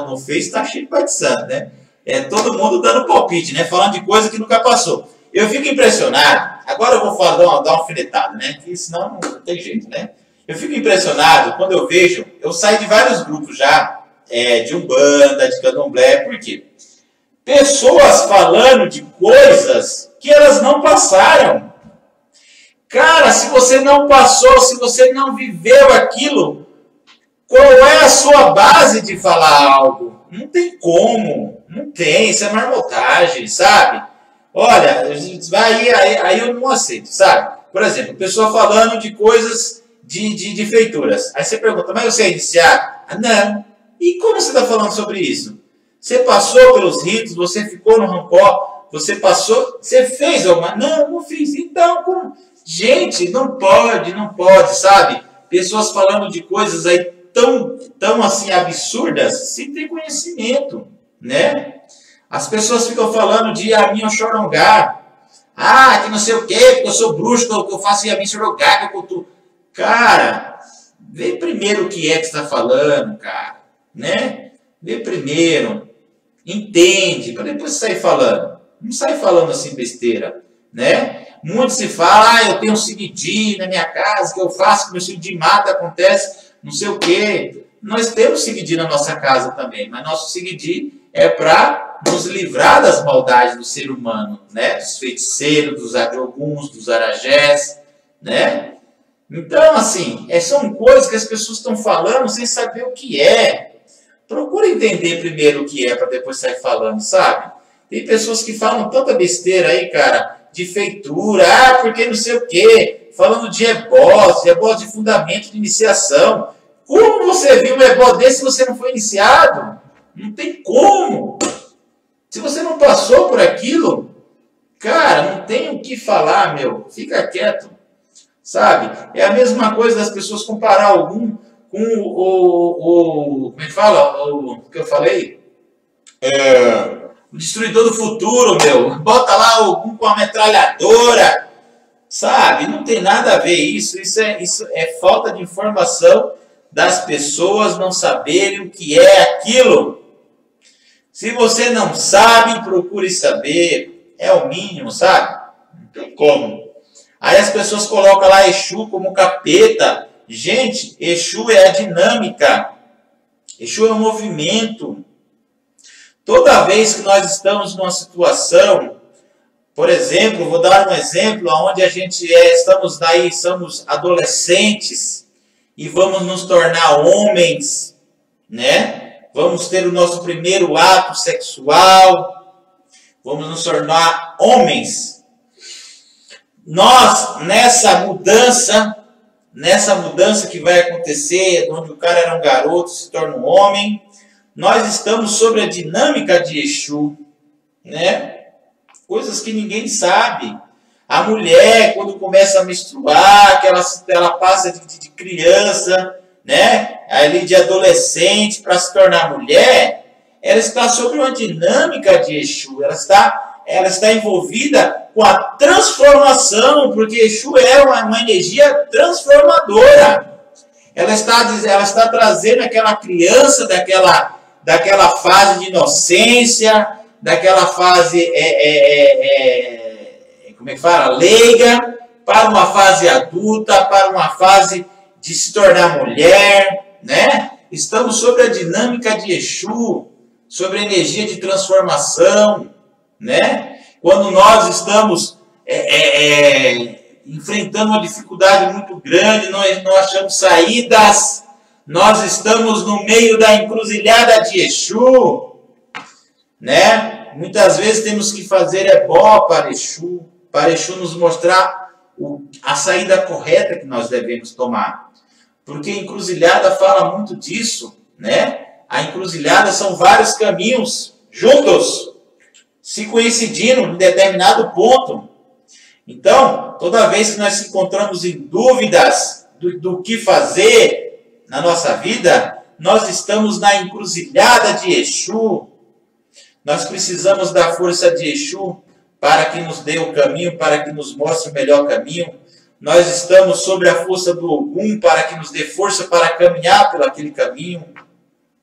no Face, tá cheio de pai de santo, né? É todo mundo dando palpite, né? Falando de coisa que nunca passou. Eu fico impressionado. Agora eu vou falar, dar uma alfinetada, né? Que senão não tem jeito, né? Eu fico impressionado quando eu vejo... Eu saio de vários grupos já, de Umbanda, de Candomblé. Por quê? Pessoas falando de coisas que elas não passaram. Cara, se você não passou, se você não viveu aquilo, qual é a sua base de falar algo? Não tem como. Não tem. Isso é marmotagem, sabe? Olha, aí eu não aceito, sabe? Por exemplo, pessoa falando de coisas de feituras. Aí você pergunta, mas você é iniciado? Não. E como você está falando sobre isso? Você passou pelos ritos, você ficou no rancor, você passou, você fez alguma... Não fiz. Então, como... Gente, não pode, sabe? Pessoas falando de coisas aí tão assim absurdas, sem ter conhecimento, né? As pessoas ficam falando de Yamin Xorongá. Que não sei o quê, porque eu sou bruxo, que eu faço Yamin Xorongá, que eu cultuo. Cara, vê primeiro o que é que você está falando, cara, né? Vê primeiro. Entende, para depois sair falando. Não sai falando assim besteira, né? Muito se fala, eu tenho um Sigidi na minha casa, que eu faço, que meu Sigidi mata, acontece, não sei o quê. Nós temos Sigidi na nossa casa também, mas nosso Sigidi é para nos livrar das maldades do ser humano, né? Dos feiticeiros, dos ajoguns, dos arajés, né? Então, assim, são coisas que as pessoas estão falando sem saber o que é. Procura entender primeiro o que é para depois sair falando, sabe? Tem pessoas que falam tanta besteira aí, cara, de feitura, porque não sei o quê, falando de ebós de fundamento de iniciação. Como você viu um ebó desse se você não foi iniciado? Não tem como. Se você não passou por aquilo, cara, não tem o que falar, meu. Fica quieto, sabe? É a mesma coisa das pessoas comparar algum com como é que fala? O que eu falei? O Destruidor do Futuro, meu. Bota lá algum com a metralhadora, sabe? Não tem nada a ver isso. Isso é falta de informação das pessoas não saberem o que é aquilo. Se você não sabe, procure saber. É o mínimo, sabe? Não tem como. Aí as pessoas colocam lá Exu como capeta. Gente, Exu é a dinâmica. Exu é o movimento. Toda vez que nós estamos numa situação, por exemplo, vou dar um exemplo onde a gente somos adolescentes e vamos nos tornar homens, né? Vamos ter o nosso primeiro ato sexual, vamos nos tornar homens. Nós, nessa mudança que vai acontecer, onde o cara era um garoto, se torna um homem, nós estamos sobre a dinâmica de Exu, né? Coisas que ninguém sabe. A mulher, quando começa a menstruar, que ela passa de criança, né? Ali de adolescente para se tornar mulher, ela está sobre uma dinâmica de Exu. Ela está envolvida com a transformação, porque Exu é uma energia transformadora. Ela está trazendo aquela criança daquela fase de inocência, daquela fase, como é que fala? Leiga, para uma fase adulta, para uma fase de se tornar mulher, né? Estamos sobre a dinâmica de Exu, sobre a energia de transformação, né? Quando nós estamos enfrentando uma dificuldade muito grande, nós não achamos saídas, nós estamos no meio da encruzilhada de Exu, né? Muitas vezes temos que fazer ebó para Exu nos mostrar a saída correta que nós devemos tomar. Porque a encruzilhada fala muito disso, né? A encruzilhada são vários caminhos juntos, se coincidindo em determinado ponto. Então, toda vez que nós nos encontramos em dúvidas do que fazer na nossa vida, nós estamos na encruzilhada de Exu. Nós precisamos da força de Exu para que nos dê o caminho, para que nos mostre o melhor caminho. Nós estamos sobre a força do Ogum para que nos dê força para caminhar por aquele caminho,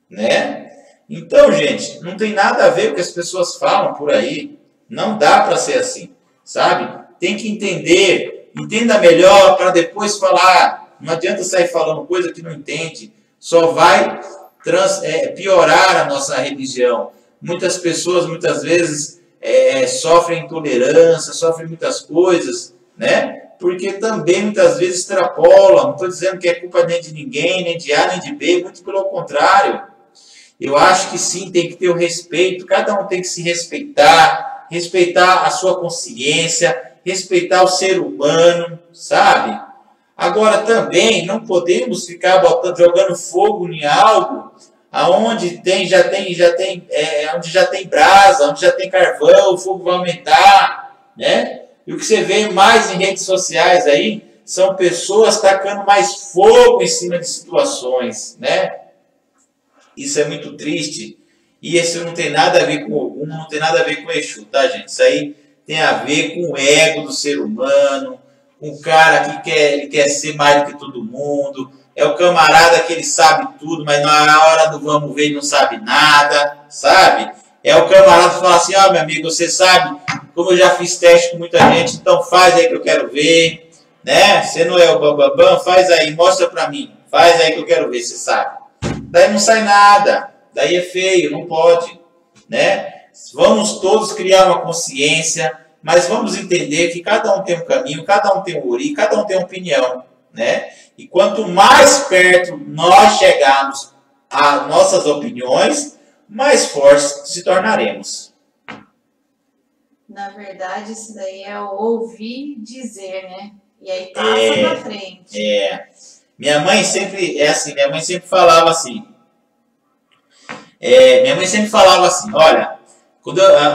né? Então, gente, não tem nada a ver com o que as pessoas falam por aí. Não dá para ser assim, sabe? Tem que entender, entenda melhor para depois falar. Não adianta sair falando coisa que não entende. Só vai piorar a nossa religião. Muitas pessoas, muitas vezes, sofrem intolerância, sofrem muitas coisas, né? Porque também, muitas vezes, extrapolam. Não estou dizendo que é culpa nem de ninguém, nem de A, nem de B, muito pelo contrário. Eu acho que sim, tem que ter o respeito. Cada um tem que se respeitar, respeitar a sua consciência, respeitar o ser humano, sabe? Agora também não podemos ficar jogando fogo em algo aonde já tem brasa, onde já tem carvão, o fogo vai aumentar, né? E o que você vê mais em redes sociais aí são pessoas tacando mais fogo em cima de situações, né? Isso é muito triste. E isso não tem nada a ver com Ogum, não tem nada a ver com Exu, tá, gente? Isso aí tem a ver com o ego do ser humano, com o cara que ele quer ser mais do que todo mundo. É o camarada que ele sabe tudo, mas na hora do vamos ver ele não sabe nada, sabe? É o camarada que fala assim, ó, meu amigo, você sabe, como eu já fiz teste com muita gente, então faz aí que eu quero ver, né? Você não é o bambambam, faz aí, mostra pra mim, faz aí que eu quero ver, você sabe. Daí não sai nada, daí é feio, não pode, né? Vamos todos criar uma consciência, mas vamos entender que cada um tem um caminho, cada um tem um ori, cada um tem uma opinião, né? E quanto mais perto nós chegarmos às nossas opiniões, mais fortes se tornaremos. Na verdade, isso daí é o ouvir dizer, né? E aí passa pra frente. Minha mãe sempre falava assim. Minha mãe sempre falava assim, olha,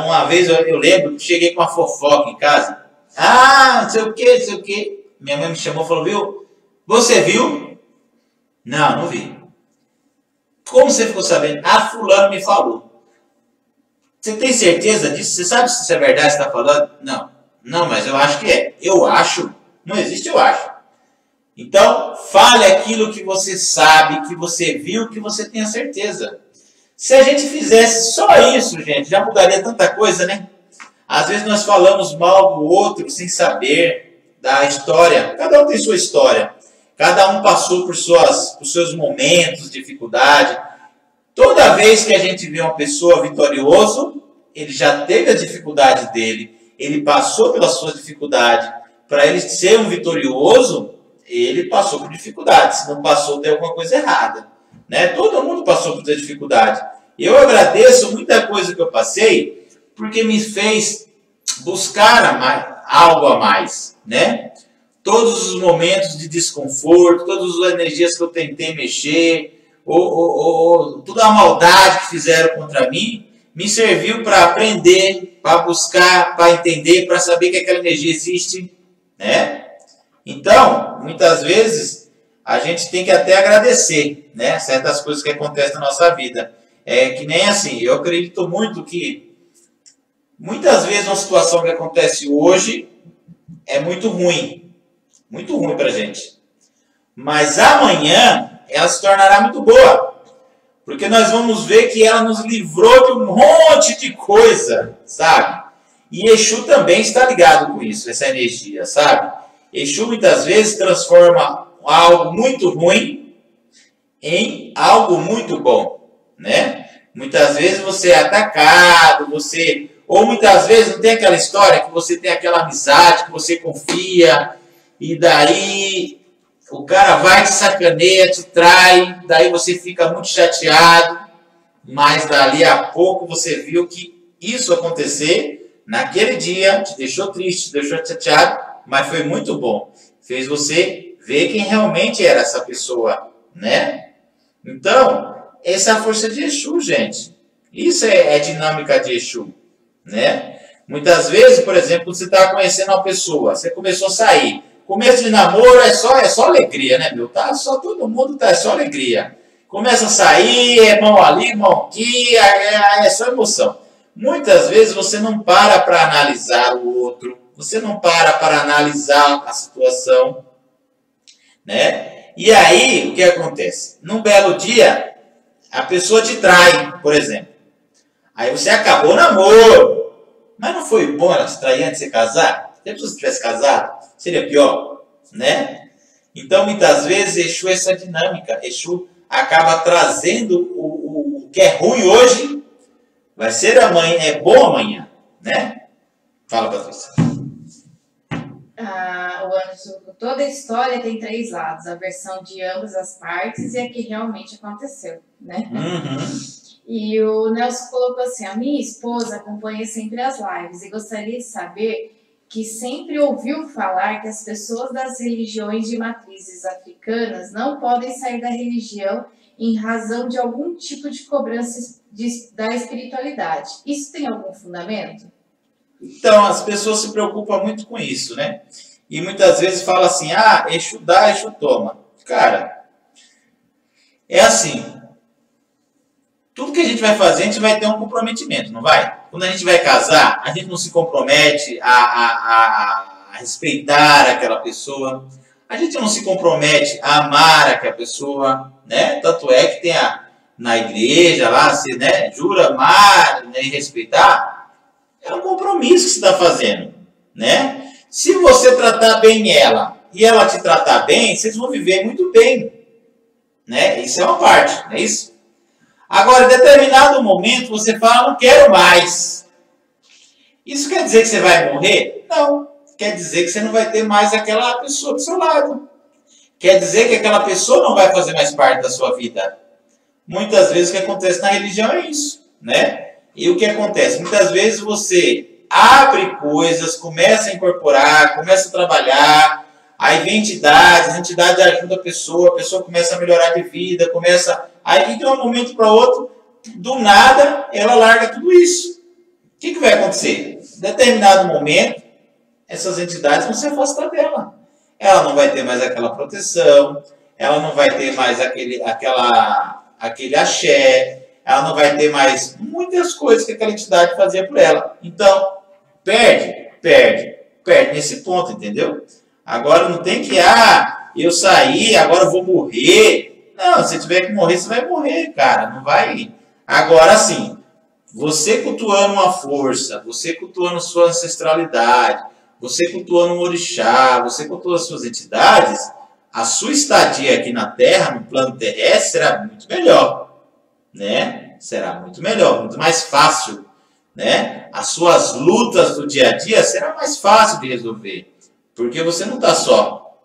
uma vez eu lembro que cheguei com uma fofoca em casa. Ah, não sei o que. Minha mãe me chamou e falou, viu? Você viu? Não vi. Como você ficou sabendo? Ah, fulano me falou. Você tem certeza disso? Você sabe se isso é verdade que você está falando? Não, mas eu acho que é. Eu acho. Não existe eu acho. Então, fale aquilo que você sabe, que você viu, que você tenha certeza. Se a gente fizesse só isso, gente, já mudaria tanta coisa, né? Às vezes nós falamos mal do outro sem saber da história. Cada um tem sua história. Cada um passou por seus momentos de dificuldade. Toda vez que a gente vê uma pessoa vitoriosa, ele já teve a dificuldade dele. Ele passou pela sua dificuldade. Para ele ser um vitorioso, ele passou por dificuldade. Se não passou, tem alguma coisa errada, né? Todo mundo passou por essa dificuldade. Eu agradeço muita coisa que eu passei, porque me fez buscar algo a mais, né? Todos os momentos de desconforto, todas as energias que eu tentei mexer, toda a maldade que fizeram contra mim, me serviu para aprender, para buscar, para entender, para saber que aquela energia existe, né? Então, muitas vezes, a gente tem que até agradecer, né? Certas coisas que acontecem na nossa vida. É que nem assim, eu acredito muito que muitas vezes uma situação que acontece hoje é muito ruim para a gente. Mas amanhã ela se tornará muito boa, porque nós vamos ver que ela nos livrou de um monte de coisa, sabe? E Exu também está ligado com isso, essa energia, sabe? Exu muitas vezes transforma algo muito ruim em algo muito bom, né? Muitas vezes você é atacado, Ou muitas vezes não tem aquela história que você tem aquela amizade, que você confia, e daí o cara vai, te sacaneia, te trai, daí você fica muito chateado, mas dali a pouco você viu que isso acontecer naquele dia, te deixou triste, te deixou chateado, mas foi muito bom. Fez você ver quem realmente era essa pessoa, né? Então, essa é a força de Exu, gente. Isso é dinâmica de Exu, né? Muitas vezes, por exemplo, você está conhecendo uma pessoa, você começou a sair. Começo de namoro é só alegria, né, meu? Tá só todo mundo tá só alegria. Começa a sair, é mão ali, mão aqui, é só emoção. Muitas vezes você não para analisar o outro, você não para analisar a situação, né? E aí, o que acontece? Num belo dia, a pessoa te trai, por exemplo. Aí você acabou o namoro. Mas não foi bom ela te trair antes de você casar? Se a pessoa tivesse casado, seria pior, né? Então, muitas vezes, Exu é essa dinâmica. Exu acaba trazendo o que é ruim hoje, vai ser amanhã, é bom amanhã, né? Fala, Patrícia. O Anderson, toda a história tem 3 lados, a versão de ambas as partes e a que realmente aconteceu, né? E o Nelson colocou assim, a minha esposa acompanha sempre as lives e gostaria de saber que sempre ouviu falar que as pessoas das religiões de matrizes africanas não podem sair da religião em razão de algum tipo de cobrança da espiritualidade. Isso tem algum fundamento? Então, as pessoas se preocupam muito com isso, né? E muitas vezes falam assim, Exu dá, Exu toma. Cara, é assim, tudo que a gente vai fazer, a gente vai ter um comprometimento, não vai? Quando a gente vai casar, a gente não se compromete a respeitar aquela pessoa, a gente não se compromete a amar aquela pessoa, né? Tanto é que tem na igreja lá, você, né, jura amar, né, e respeitar, é um compromisso que você está fazendo, né? Se você tratar bem ela e ela te tratar bem, vocês vão viver muito bem, né? Isso é uma parte, não é isso? Agora, em determinado momento, você fala, não quero mais. Isso quer dizer que você vai morrer? Não. Quer dizer que você não vai ter mais aquela pessoa do seu lado. Quer dizer que aquela pessoa não vai fazer mais parte da sua vida. Muitas vezes o que acontece na religião é isso, né? E o que acontece? Muitas vezes você abre coisas, começa a incorporar, começa a trabalhar, aí vem entidades, a entidade ajuda a pessoa começa a melhorar de vida, aí de um momento para outro, do nada, ela larga tudo isso. O que vai acontecer? Em determinado momento, essas entidades vão se afastar dela. Ela não vai ter mais aquela proteção, ela não vai ter mais aquele axé, ela não vai ter mais muitas coisas que aquela entidade fazia por ela. Então, perde nesse ponto, entendeu? Agora não tem que, eu saí, agora eu vou morrer. Não, se tiver que morrer, você vai morrer, cara. Não vai. Agora sim, você cultuando uma força, você cultuando sua ancestralidade, você cultuando um orixá, você cultuando as suas entidades, a sua estadia aqui na Terra, no plano terrestre, será muito melhor, né? Será muito melhor, muito mais fácil, né? As suas lutas do dia a dia será mais fácil de resolver, porque você não está só.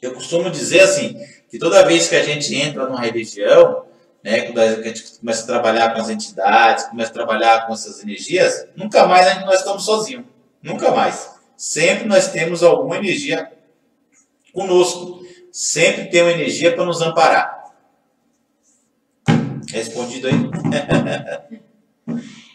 Eu costumo dizer assim, que toda vez que a gente entra numa religião, né, quando a gente começa a trabalhar com as entidades, começa a trabalhar com essas energias, nunca mais nós estamos sozinhos, nunca mais. Sempre nós temos alguma energia conosco, sempre tem uma energia para nos amparar. Respondido aí?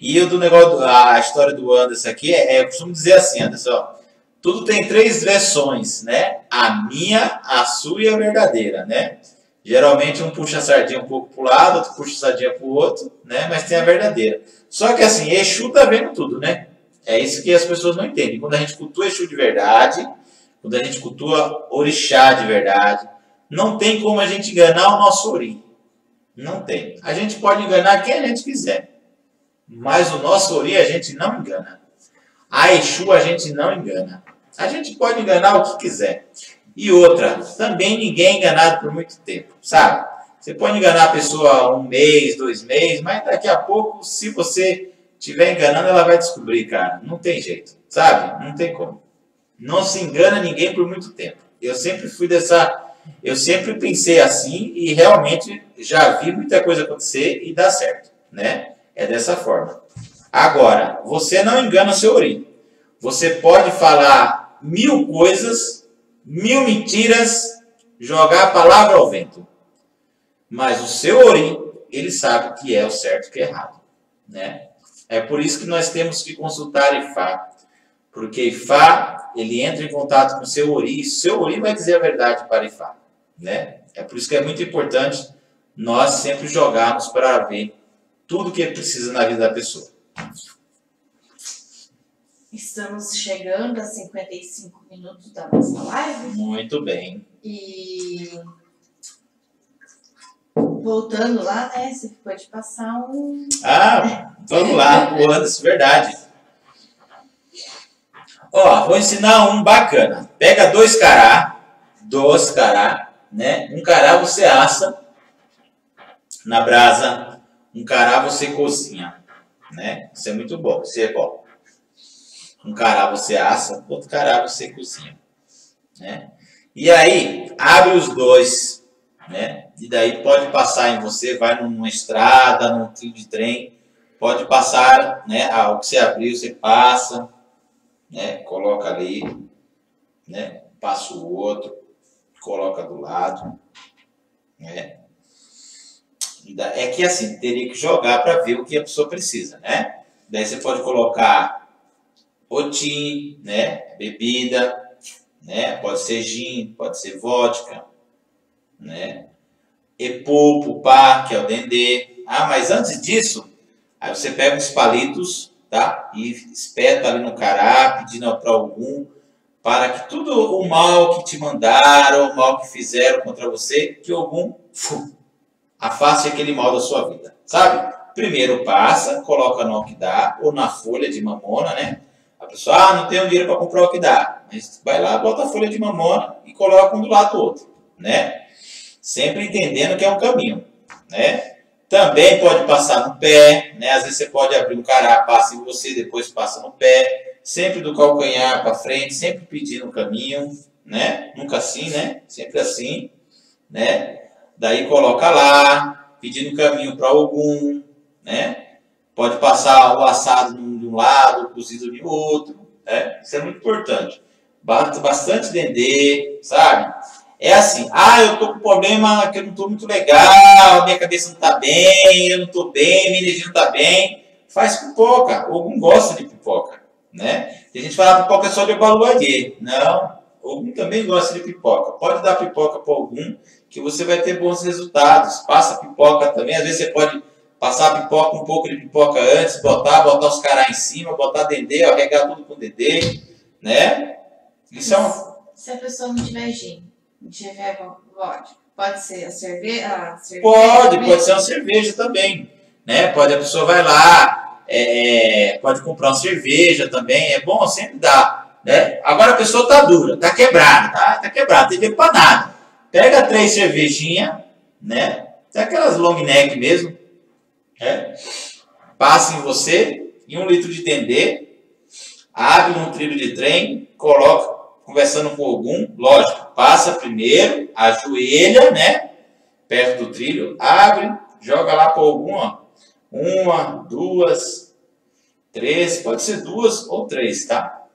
E o do negócio, a história do Anderson aqui, eu costumo dizer assim, Anderson, ó, tudo tem 3 versões, né? A minha, a sua e a verdadeira, né? Geralmente um puxa a sardinha um pouco para o lado, outro puxa a sardinha para o outro, né? Mas tem a verdadeira. Só que assim, Exu tá vendo tudo, né? É isso que as pessoas não entendem. Quando a gente cultua Exu de verdade, quando a gente cultua Orixá de verdade, não tem como a gente enganar o nosso Ori. Não tem. A gente pode enganar quem a gente quiser. Mas o nosso Ori a gente não engana. A Exu a gente não engana. A gente pode enganar o que quiser. E outra, também ninguém é enganado por muito tempo, sabe? Você pode enganar a pessoa 1 mês, 2 meses, mas daqui a pouco, se você estiver enganando, ela vai descobrir, cara. Não tem jeito, sabe? Não tem como. Não se engana ninguém por muito tempo. Eu sempre fui dessa... Eu sempre pensei assim e realmente já vi muita coisa acontecer e dar certo, né? É dessa forma. Agora, você não engana o seu Ori. Você pode falar 1000 coisas, 1000 mentiras, jogar a palavra ao vento. Mas o seu Ori, ele sabe o que é o certo e o que é errado, né? É por isso que nós temos que consultar Ifá. Porque Ifá, ele entra em contato com o seu Ori, e seu Ori vai dizer a verdade para Ifá, né? É por isso que é muito importante nós sempre jogarmos para ver tudo que precisa na vida da pessoa. Estamos chegando a 55 minutos da nossa live. Muito bem. E voltando lá, né? Você pode passar um... Ah, vamos lá, o Anderson, verdade. Ó, vou ensinar um bacana. Pega 2 cará, né? Um cará você assa na brasa, um cará você cozinha, né? Isso é muito bom, isso é bom. Um cará você assa, outro cará você cozinha, né? E aí, abre os dois, né? E daí pode passar em você, vai numa estrada, num trilho de trem, pode passar, né? O que você abriu, você passa, né? Coloca ali, né? Passa o outro, coloca do lado, né? É que assim, teria que jogar para ver o que a pessoa precisa, né? Daí você pode colocar oti, né? Bebida, né? Pode ser gin, pode ser vodka, né? Epô, pupá, que é o dendê. Ah, mas antes disso, aí você pega uns palitos, tá? E espeta ali no cará, pedindo para algum, para que tudo o mal que te mandaram, o mal que fizeram contra você, que algum afaste aquele mal da sua vida, sabe? Primeiro passa, coloca no alquidar ou na folha de mamona, né? A pessoa, não tenho dinheiro para comprar o alquidar, mas vai lá, bota a folha de mamona e coloca um do lado do outro, né? Sempre entendendo que é um caminho, né? Também pode passar no pé, né? Às vezes você pode abrir um cará, passa em você, depois passa no pé, sempre do calcanhar para frente, sempre pedindo o caminho, né? Nunca assim, né? Sempre assim, né? Daí coloca lá, pedindo caminho para algum, né? Pode passar o assado de um lado, o cozido de outro, né? Isso é muito importante. Bastante dendê, sabe? É assim, eu tô com um problema que eu não tô muito legal, minha cabeça não tá bem, eu não tô bem, minha energia não tá bem. Faz pipoca, algum gosta de pipoca, né? Tem gente que fala pipoca é só de Obaluayê. Não, algum também gosta de pipoca. Pode dar pipoca para algum, que você vai ter bons resultados. Passa pipoca também, às vezes você pode passar pipoca, um pouco de pipoca antes, botar os cará em cima, botar dendê, regar tudo com dendê, né? Isso é um... Se a pessoa não tiver gin, não tiver vodka, pode ser a cerveja? Pode ser uma cerveja também, né? A pessoa vai lá, pode comprar uma cerveja também, é bom sempre dar, né? Agora a pessoa tá dura, tá quebrada, tá quebrada, tem tempo pra nada. Pega 3 cervejinhas, né? Tem aquelas long neck mesmo, né? Passa em você e 1 litro de dendê, abre num trilho de trem, coloca, conversando com algum, lógico, passa primeiro, ajoelha, né? Perto do trilho, abre, joga lá para algum, ó. 1, 2, 3, pode ser 2 ou 3, tá?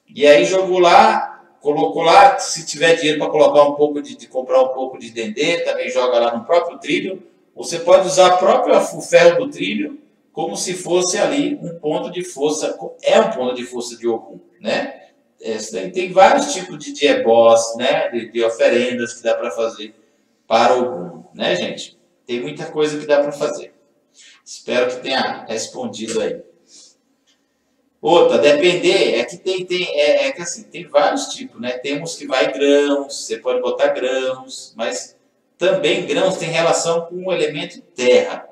E aí jogou lá, colocou lá, se tiver dinheiro para colocar um pouco comprar um pouco de dendê, também joga lá no próprio trilho. Você pode usar o ferro do trilho como se fosse ali um ponto de força, é um ponto de força de Ogum, né? Tem vários tipos de ebós, né? De oferendas que dá para fazer para Ogum, né, gente? Tem muita coisa que dá para fazer. Espero que tenha respondido aí. Outra, depender, é que que assim, tem vários tipos, né? Tem uns que vai grãos, você pode botar grãos, mas também grãos tem relação com o elemento terra,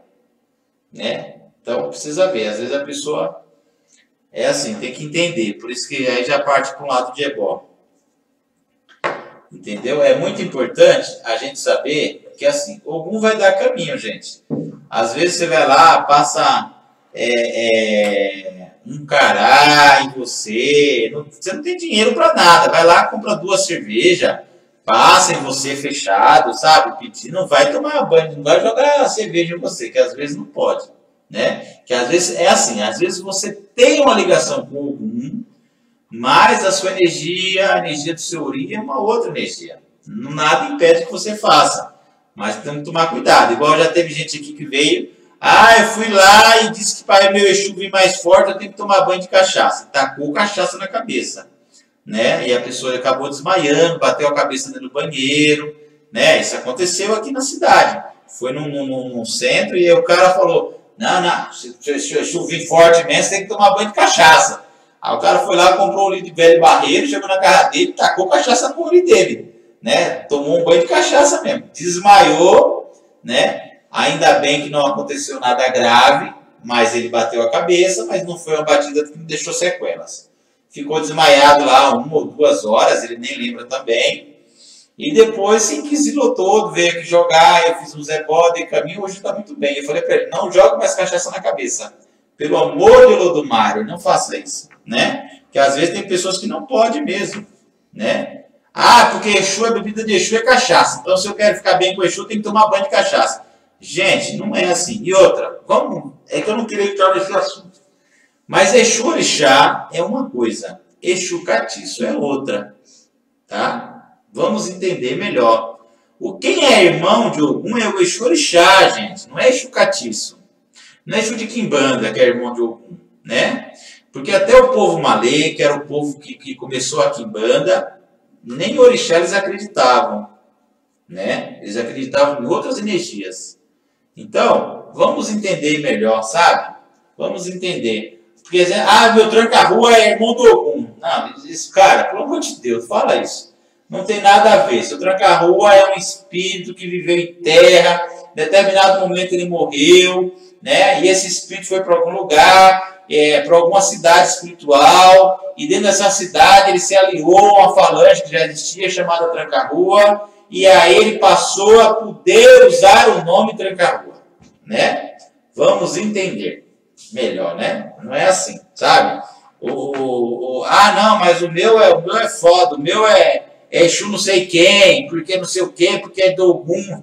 né? Então precisa ver, às vezes a pessoa é assim, tem que entender, por isso que aí já parte para um lado de ebó. Entendeu? É muito importante a gente saber que assim, Ogum vai dar caminho, gente. Às vezes você vai lá, passa encarar em você. Você não tem dinheiro para nada. Vai lá, compra 2 cervejas, passa em você fechado, sabe? Pedir, não vai tomar banho, não vai jogar cerveja em você, que às vezes não pode, né? Que às vezes é assim, às vezes você tem uma ligação com algum, mas a sua energia, a energia do seu ori é uma outra energia. Nada impede que você faça, mas tem que tomar cuidado. Igual já teve gente aqui que veio, eu fui lá e disse que para meu Exu vir mais forte eu tenho que tomar banho de cachaça. Tacou cachaça na cabeça, né? E a pessoa acabou desmaiando, bateu a cabeça dentro do banheiro, né? Isso aconteceu aqui na cidade. Foi num centro e o cara falou, não, se o Exu vir forte mesmo, você tem que tomar banho de cachaça. Aí o cara foi lá, comprou um litro de velho barreiro, chegou na casa dele, tacou cachaça no olho dele, né? Tomou um banho de cachaça mesmo. Desmaiou, né? Ainda bem que não aconteceu nada grave, mas ele bateu a cabeça, mas não foi uma batida que me deixou sequelas. Ficou desmaiado lá 1 ou 2 horas, ele nem lembra também. E depois se inquisilou todo, veio aqui jogar, eu fiz um Zé Bode e caminho, hoje está muito bem. Eu falei para ele, não jogue mais cachaça na cabeça. Pelo amor de Lodumário, não faça isso, né? Porque às vezes tem pessoas que não podem mesmo, né? Porque Exu, a bebida de Exu é cachaça. Então se eu quero ficar bem com Exu, eu tenho que tomar banho de cachaça. Gente, não é assim. E outra, é que eu não queria entrar nesse assunto. Mas Exu Orixá é uma coisa, Exu Catiço é outra, tá? Vamos entender melhor. Quem é irmão de Ogum é o Exu Orixá, gente, não é Exu Catiço. Não é Exu de Quimbanda que é irmão de Ogum, né? Porque até o povo Malê, que era o povo que começou a Quimbanda, nem Orixá eles acreditavam, né? Eles acreditavam em outras energias. Então, vamos entender melhor, sabe? Vamos entender. Porque, meu tranca-rua é irmão do Ogum. Não, isso, cara, pelo amor de Deus, fala isso. Não tem nada a ver. Seu tranca-rua é um espírito que viveu em terra, em determinado momento ele morreu, né? E esse espírito foi para algum lugar, para alguma cidade espiritual, e dentro dessa cidade ele se aliou a uma falange que já existia, chamada tranca-rua, e aí ele passou a poder usar o nome tranca-rua, né? Vamos entender melhor, né? Não é assim, sabe? Não, mas o meu é foda, o meu é Exu não sei quem, porque não sei o quê, porque é do Ogum.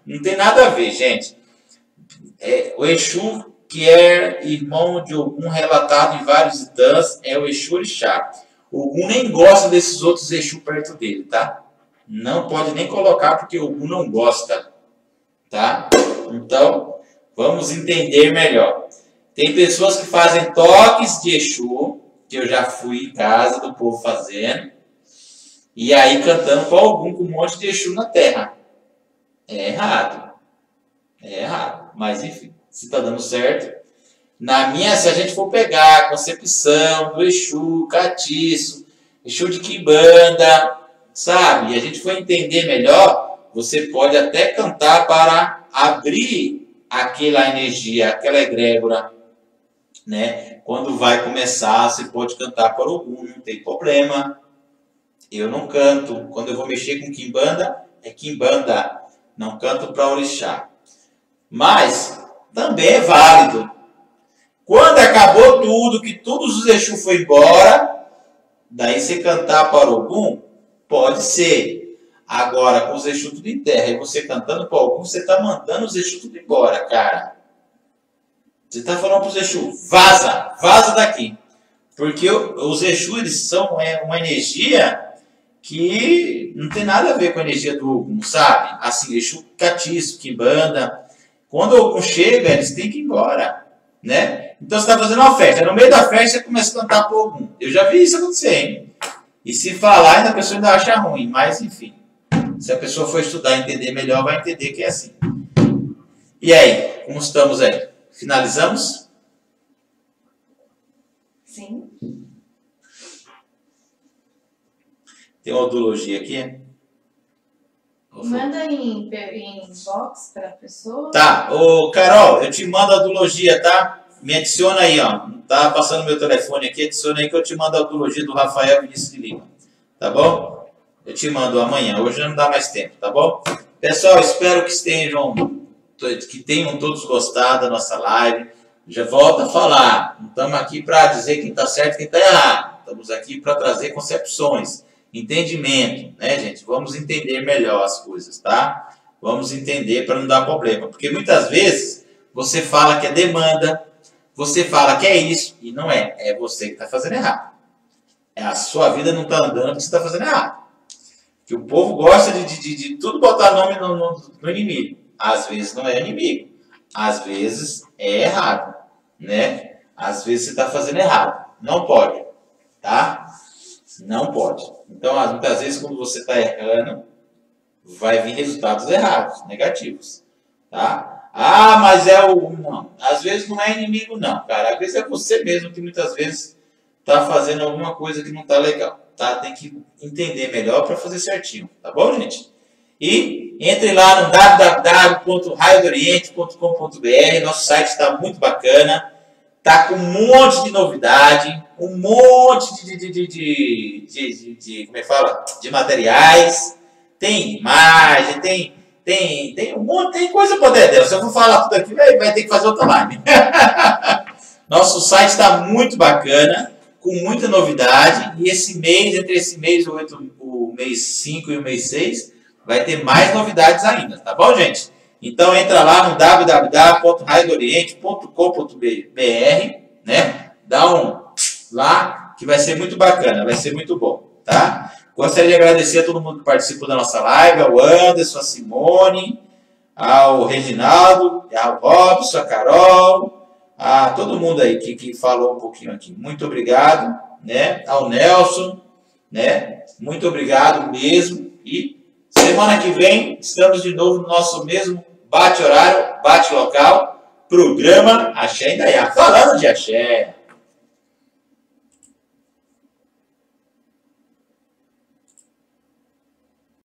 Não tem nada a ver, gente. O Exu que é irmão de Ogum relatado em vários itãs é o Exu Orixá. O Ogum nem gosta desses outros Exu perto dele, tá? Não pode nem colocar porque o Ogum não gosta, tá? Então, vamos entender melhor. Tem pessoas que fazem toques de Exu, que eu já fui em casa do povo fazendo, e aí cantando para Ogum com um monte de Exu na terra. É errado. É errado. Mas enfim, se está dando certo. Se a gente for pegar a concepção do Exu Catiço, Exu de Quimbanda, sabe? E a gente for entender melhor, você pode até cantar para abrir aquela energia, aquela egrégora, né? Quando vai começar, você pode cantar para Ogum, não tem problema. Eu não canto. Quando eu vou mexer com Quimbanda, é Quimbanda. Não canto para Orixá. Mas também é válido. Quando acabou tudo, que todos os Exu foi embora, daí você cantar para Ogum, pode ser. Agora, com os Exu tudo em terra, e você cantando para Ogum, você está mandando os Exu tudo embora, cara. Você está falando para os Exu, vaza daqui. Porque os Exu, eles são uma energia que não tem nada a ver com a energia do Ogum, sabe? Assim, Exu Catiço, Quimbanda. Quando o Ogum chega, eles têm que ir embora, né? Então você está fazendo uma festa, no meio da festa você começa a cantar para o Ogum. Eu já vi isso acontecer, hein? E se falar, ainda a pessoa ainda acha ruim, mas enfim. Se a pessoa for estudar e entender melhor, vai entender que é assim. E aí, como estamos aí? Finalizamos? Sim. Tem uma odologia aqui? Manda em inbox para a pessoa. Tá. Ô, Carol, eu te mando a odologia, tá? Me adiciona aí, ó. Tá passando meu telefone aqui, adiciona aí que eu te mando a odologia do Rafael Vinícius de Lima. Tá bom? Eu te mando amanhã. Hoje não dá mais tempo, tá bom? Pessoal, espero que tenham todos gostado da nossa live. Já volto a falar, não estamos aqui para dizer quem está certo e quem está errado. Estamos aqui para trazer concepções, entendimento, né, gente? Vamos entender melhor as coisas, tá? Vamos entender para não dar problema. Porque muitas vezes você fala que é demanda, você fala que é isso, e não é. É você que está fazendo errado. A sua vida não está andando porque você está fazendo errado. Que o povo gosta de tudo botar nome no inimigo. Às vezes não é inimigo. Às vezes é errado, né? Às vezes você está fazendo errado. Não pode, tá? Não pode. Então, muitas vezes, quando você está errando, vai vir resultados errados, negativos, tá? Ah, mas é o... Não. Às vezes não é inimigo, não, cara. Às vezes é você mesmo que muitas vezes está fazendo alguma coisa que não está legal, tá? Tem que entender melhor para fazer certinho, tá bom, gente? E entre lá no www.raiodoriente.com.br. Nosso site está muito bacana, tá com um monte de novidade, um monte como é que fala? De materiais, tem imagem, tem um monte, tem coisa por dentro. Se eu for falar tudo aqui, vai ter que fazer outra live. Nosso site está muito bacana, com muita novidade, e esse mês, entre esse mês, o mês 5 e o mês 6, vai ter mais novidades ainda, tá bom, gente? Então entra lá no www.raiodoriente.com.br, né? Dá um lá que vai ser muito bacana, vai ser muito bom, tá? Gostaria de agradecer a todo mundo que participou da nossa live, ao Anderson, a Simone, ao Reginaldo, ao Robson, a Carol, a todo mundo aí que falou um pouquinho aqui. Muito obrigado, né? Ao Nelson, né? Muito obrigado mesmo. E semana que vem estamos de novo no nosso mesmo bate-horário, bate-local, programa Axé Indaiá. Falando de axé.